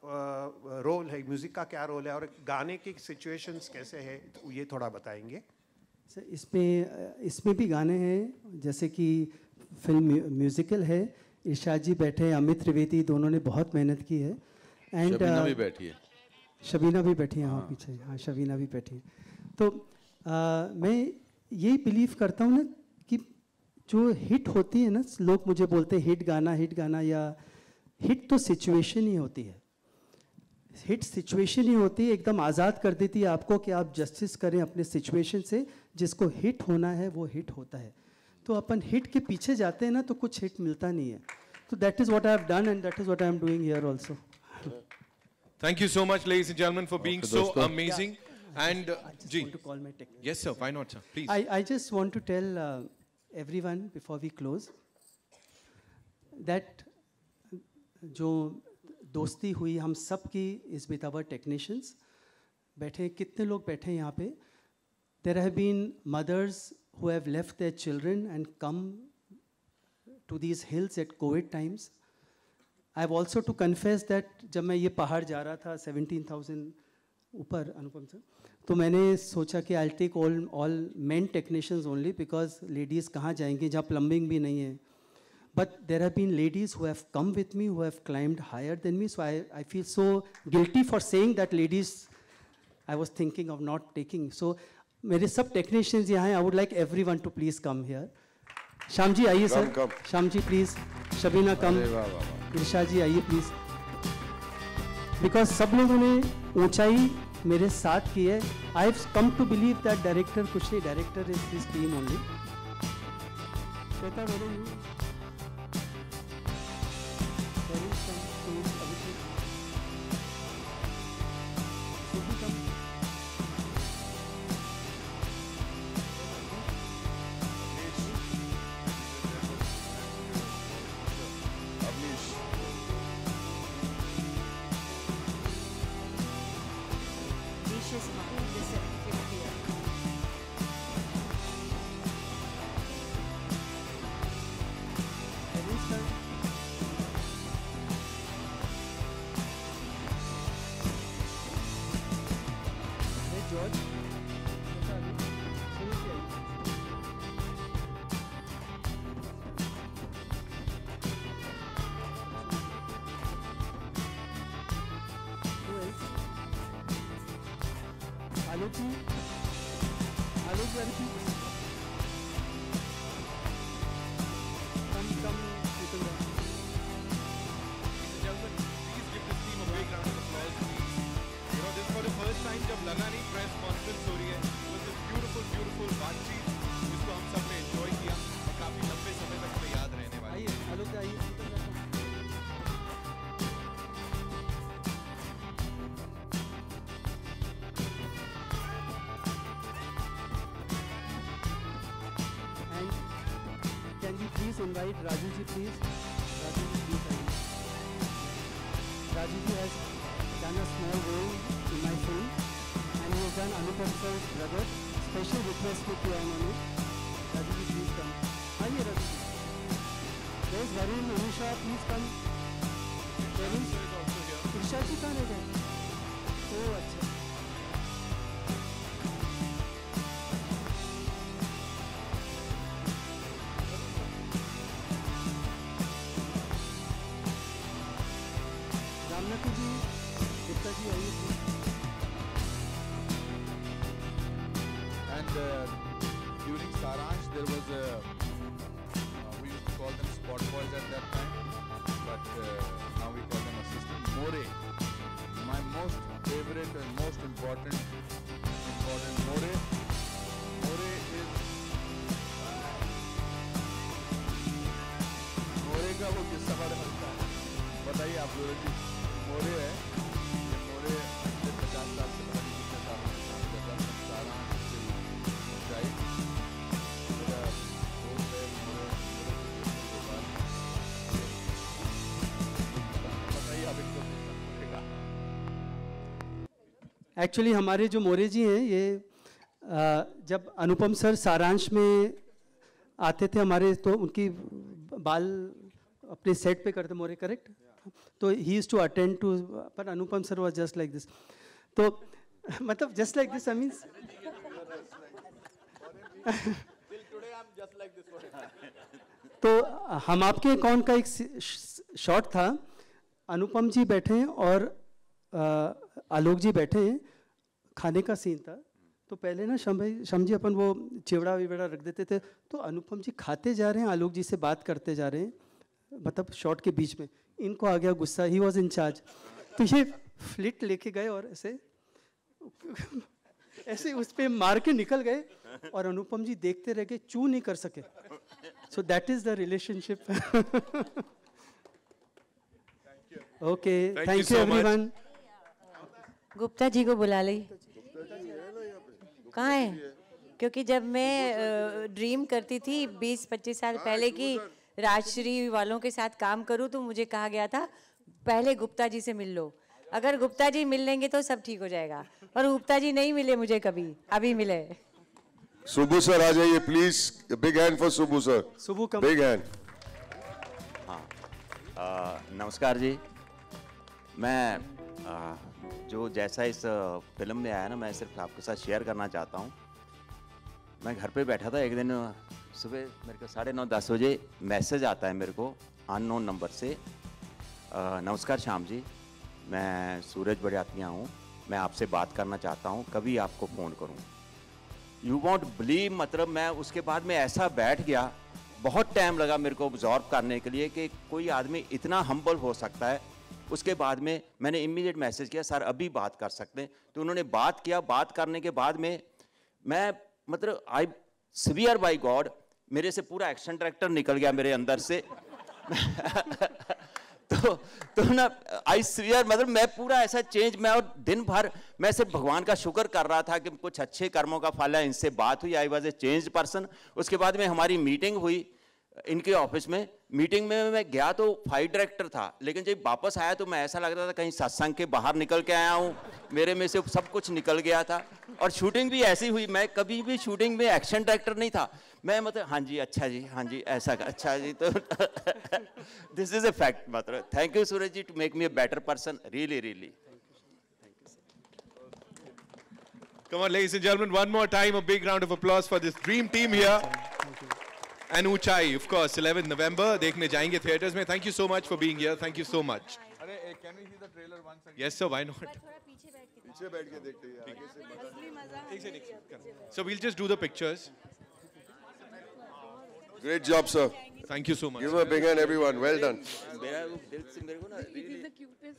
रोल है, म्यूज़िक का क्या रोल है और गाने की सिचुएशंस कैसे है, तो ये थोड़ा बताएंगे. सर इसमें भी गाने हैं, जैसे कि फिल्म म्यूजिकल है. इरशाद जी बैठे हैं, अमित त्रिवेदी, दोनों ने बहुत मेहनत की है. एंड शबीना भी बैठी है. शबीना भी बैठी है, हाँ पीछे, हाँ शबीना भी बैठी है. तो मैं यही बिलीव करता हूँ ना कि जो हिट होती है ना, लोग मुझे बोलते हैं हिट गाना, या हिट तो सिचुएशन ही होती है. हिट सिचुएशन ही होती है, एकदम आज़ाद कर देती है आपको कि आप जस्टिस करें अपने सिचुएशन से, जिसको हिट होना है वो हिट होता है। तो अपन हिट के पीछे जाते हैं ना तो कुछ हिट मिलता नहीं है। तो that is what I have done and that is what I am doing here also. Thank you so much, ladies and gentlemen, for being so amazing. And Ji, want to call my technician. Yes, sir. Why not, sir? Please. I just want to tell everyone before we close that जो दोस्ती हुई हम सब की is with our technicians. बैठे कितने लोग बैठे हैं यहाँ पे? There have been mothers who have left their children and come to these hills at COVID times. I have also to confess that जब मैं ये पहाड़ जा रहा था 17,000 ऊपर अनुपम सर, तो मैंने सोचा कि I'll take all men technicians only because ladies कहाँ जाएंगे जहाँ plumbing भी नहीं है. But there have been ladies who have come with me who have climbed higher than me, so I feel so guilty for saying that ladies I was thinking of not taking. So मेरे सब technicians यहाँ हैं. I would like everyone to please come here. Shyam ji आइए sir. Shyam ji please. Shabina come. Irshad ji आइए please. Because सब लोगों ने ऊंचाई मेरे साथ की है. I have come to believe that director कुछ नहीं, director is his team only. Shweta बोलो you. Invite Raju ji please. Raju ji please. Raju ji has done a small role in my film and he has done Anupam sir's brother. Special request to किया उन्होंने. Raju ji please come. आइए Raju ji. There's Varun, Anisha, please come. Varun sir is also here. इरशाद जी कहाँ रह गए? ओह अच्छा. And during Saransh, there was we used to call them spot boys at that time, but now we call them assistant. More, my most favorite and most important More is More का वो किस्सा बड़ा बनता है. बताइए आप लोग जी. More है, ये More 50 साल से पता नहीं कितने साल से काम कर रहा है. सारांश से ऊंचाई मेरा दोस्त है More. बताइए आप इनको. एक्चुअली हमारे जो मोरे जी हैं ये जब अनुपम सर सारांश में आते थे हमारे, तो उनकी बाल अपने सेट पे करते मोरे, करेक्ट? तो he used to attend to, पर Anupam sir was just like this. तो मतलब just like this, I means तो हम आपके अकाउंट का एक शॉट था. अनुपम जी बैठे हैं और आलोक जी बैठे हैं, खाने का सीन था. तो पहले ना शम जी अपन वो चिवड़ा विवड़ा रख देते थे, तो अनुपम जी खाते जा रहे हैं, आलोक जी से बात करते जा रहे हैं, मतलब शॉट के बीच में. इनको आ गया गुस्सा, ही वॉज इन चार्ज. तो फ्लिट लेके गए और ऐसे ऐसे उस पे मार के निकल गए और अनुपम जी देखते रह गए, चू नहीं कर सके. So that is the relationship. Okay, thank you everyone. Gupta ji को बुला ली. कहाँ है? क्योंकि जब मैं ड्रीम करती थी 20-25 साल पहले कि राजश्री वालों के साथ काम करूं, तो मुझे कहा गया था पहले गुप्ता जी से मिल लो. अगर गुप्ता जी मिल लेंगे तो सब ठीक हो जाएगा. और गुप्ता जी नहीं मिले मुझे कभी, अभी मिले. सुबू सर आ जाइए please. Big hand for Subbu sir. Subbu come. Big hand. हाँ, नमस्कार जी. मैं जो जैसा इस फिल्म में आया ना, मैं सिर्फ आपके साथ शेयर करना चाहता हूँ. मैं घर पे बैठा था, एक दिन सुबह मेरे को 9:30-10 बजे मैसेज आता है मेरे को अननोन नंबर से. नमस्कार श्याम जी, मैं सूरज बड़ियातिया हूँ, मैं आपसे बात करना चाहता हूँ, कभी आपको फ़ोन करूँ. यू वॉन्ट बिलीव, मतलब मैं उसके बाद में ऐसा बैठ गया, बहुत टाइम लगा मेरे को ऑब्जॉर्व करने के लिए कि कोई आदमी इतना हम्बल हो सकता है. उसके बाद में मैंने इमीडिएट मैसेज किया, सर अभी बात कर सकते हैं. तो उन्होंने बात किया. बात करने के बाद में मैं मतलब आई स्वीयर बाय गॉड, मेरे से पूरा एक्शन डायरेक्टर निकल गया मेरे अंदर से. तो ना आई स्वीयर, मतलब मैं पूरा ऐसा चेंज. मैं और दिन भर मैं सिर्फ भगवान का शुक्र कर रहा था कि कुछ अच्छे कर्मों का फल है. इनसे बात हुई, I was a changed person. उसके बाद में हमारी मीटिंग हुई इनके ऑफिस में. मीटिंग में मैं गया तो फाइट डायरेक्टर था, लेकिन जब वापस आया तो मैं ऐसा लग रहा था कहीं सत्संग के बाहर निकल के आया हूँ. मेरे में से सब कुछ निकल गया था. और शूटिंग भी ऐसी हुई, मैं कभी भी शूटिंग में एक्शन डायरेक्टर नहीं था. मैं मतलब हाँ जी, अच्छा जी, हाँ जी, ऐसा अच्छा जी. तो दिस इज ए फैक्ट. मतलब thank you Suraj ji to make me a better person. Really really. Come on, ladies and gentlemen, one more time, a big round of applause for this dream team here. And Unchai, of course, 11th November. देखने जाएंगे theaters में. Thank you so much for being here. Thank you so much. Can we see the trailer once again? Yes, sir. Why not? पीछे बैठ के देखते हैं, आगे से. So we'll just do the pictures. Great job, sir. Thank you so much. Give a big hand, everyone. Well done. मेरा दिल से मेरे को ना It is the cutest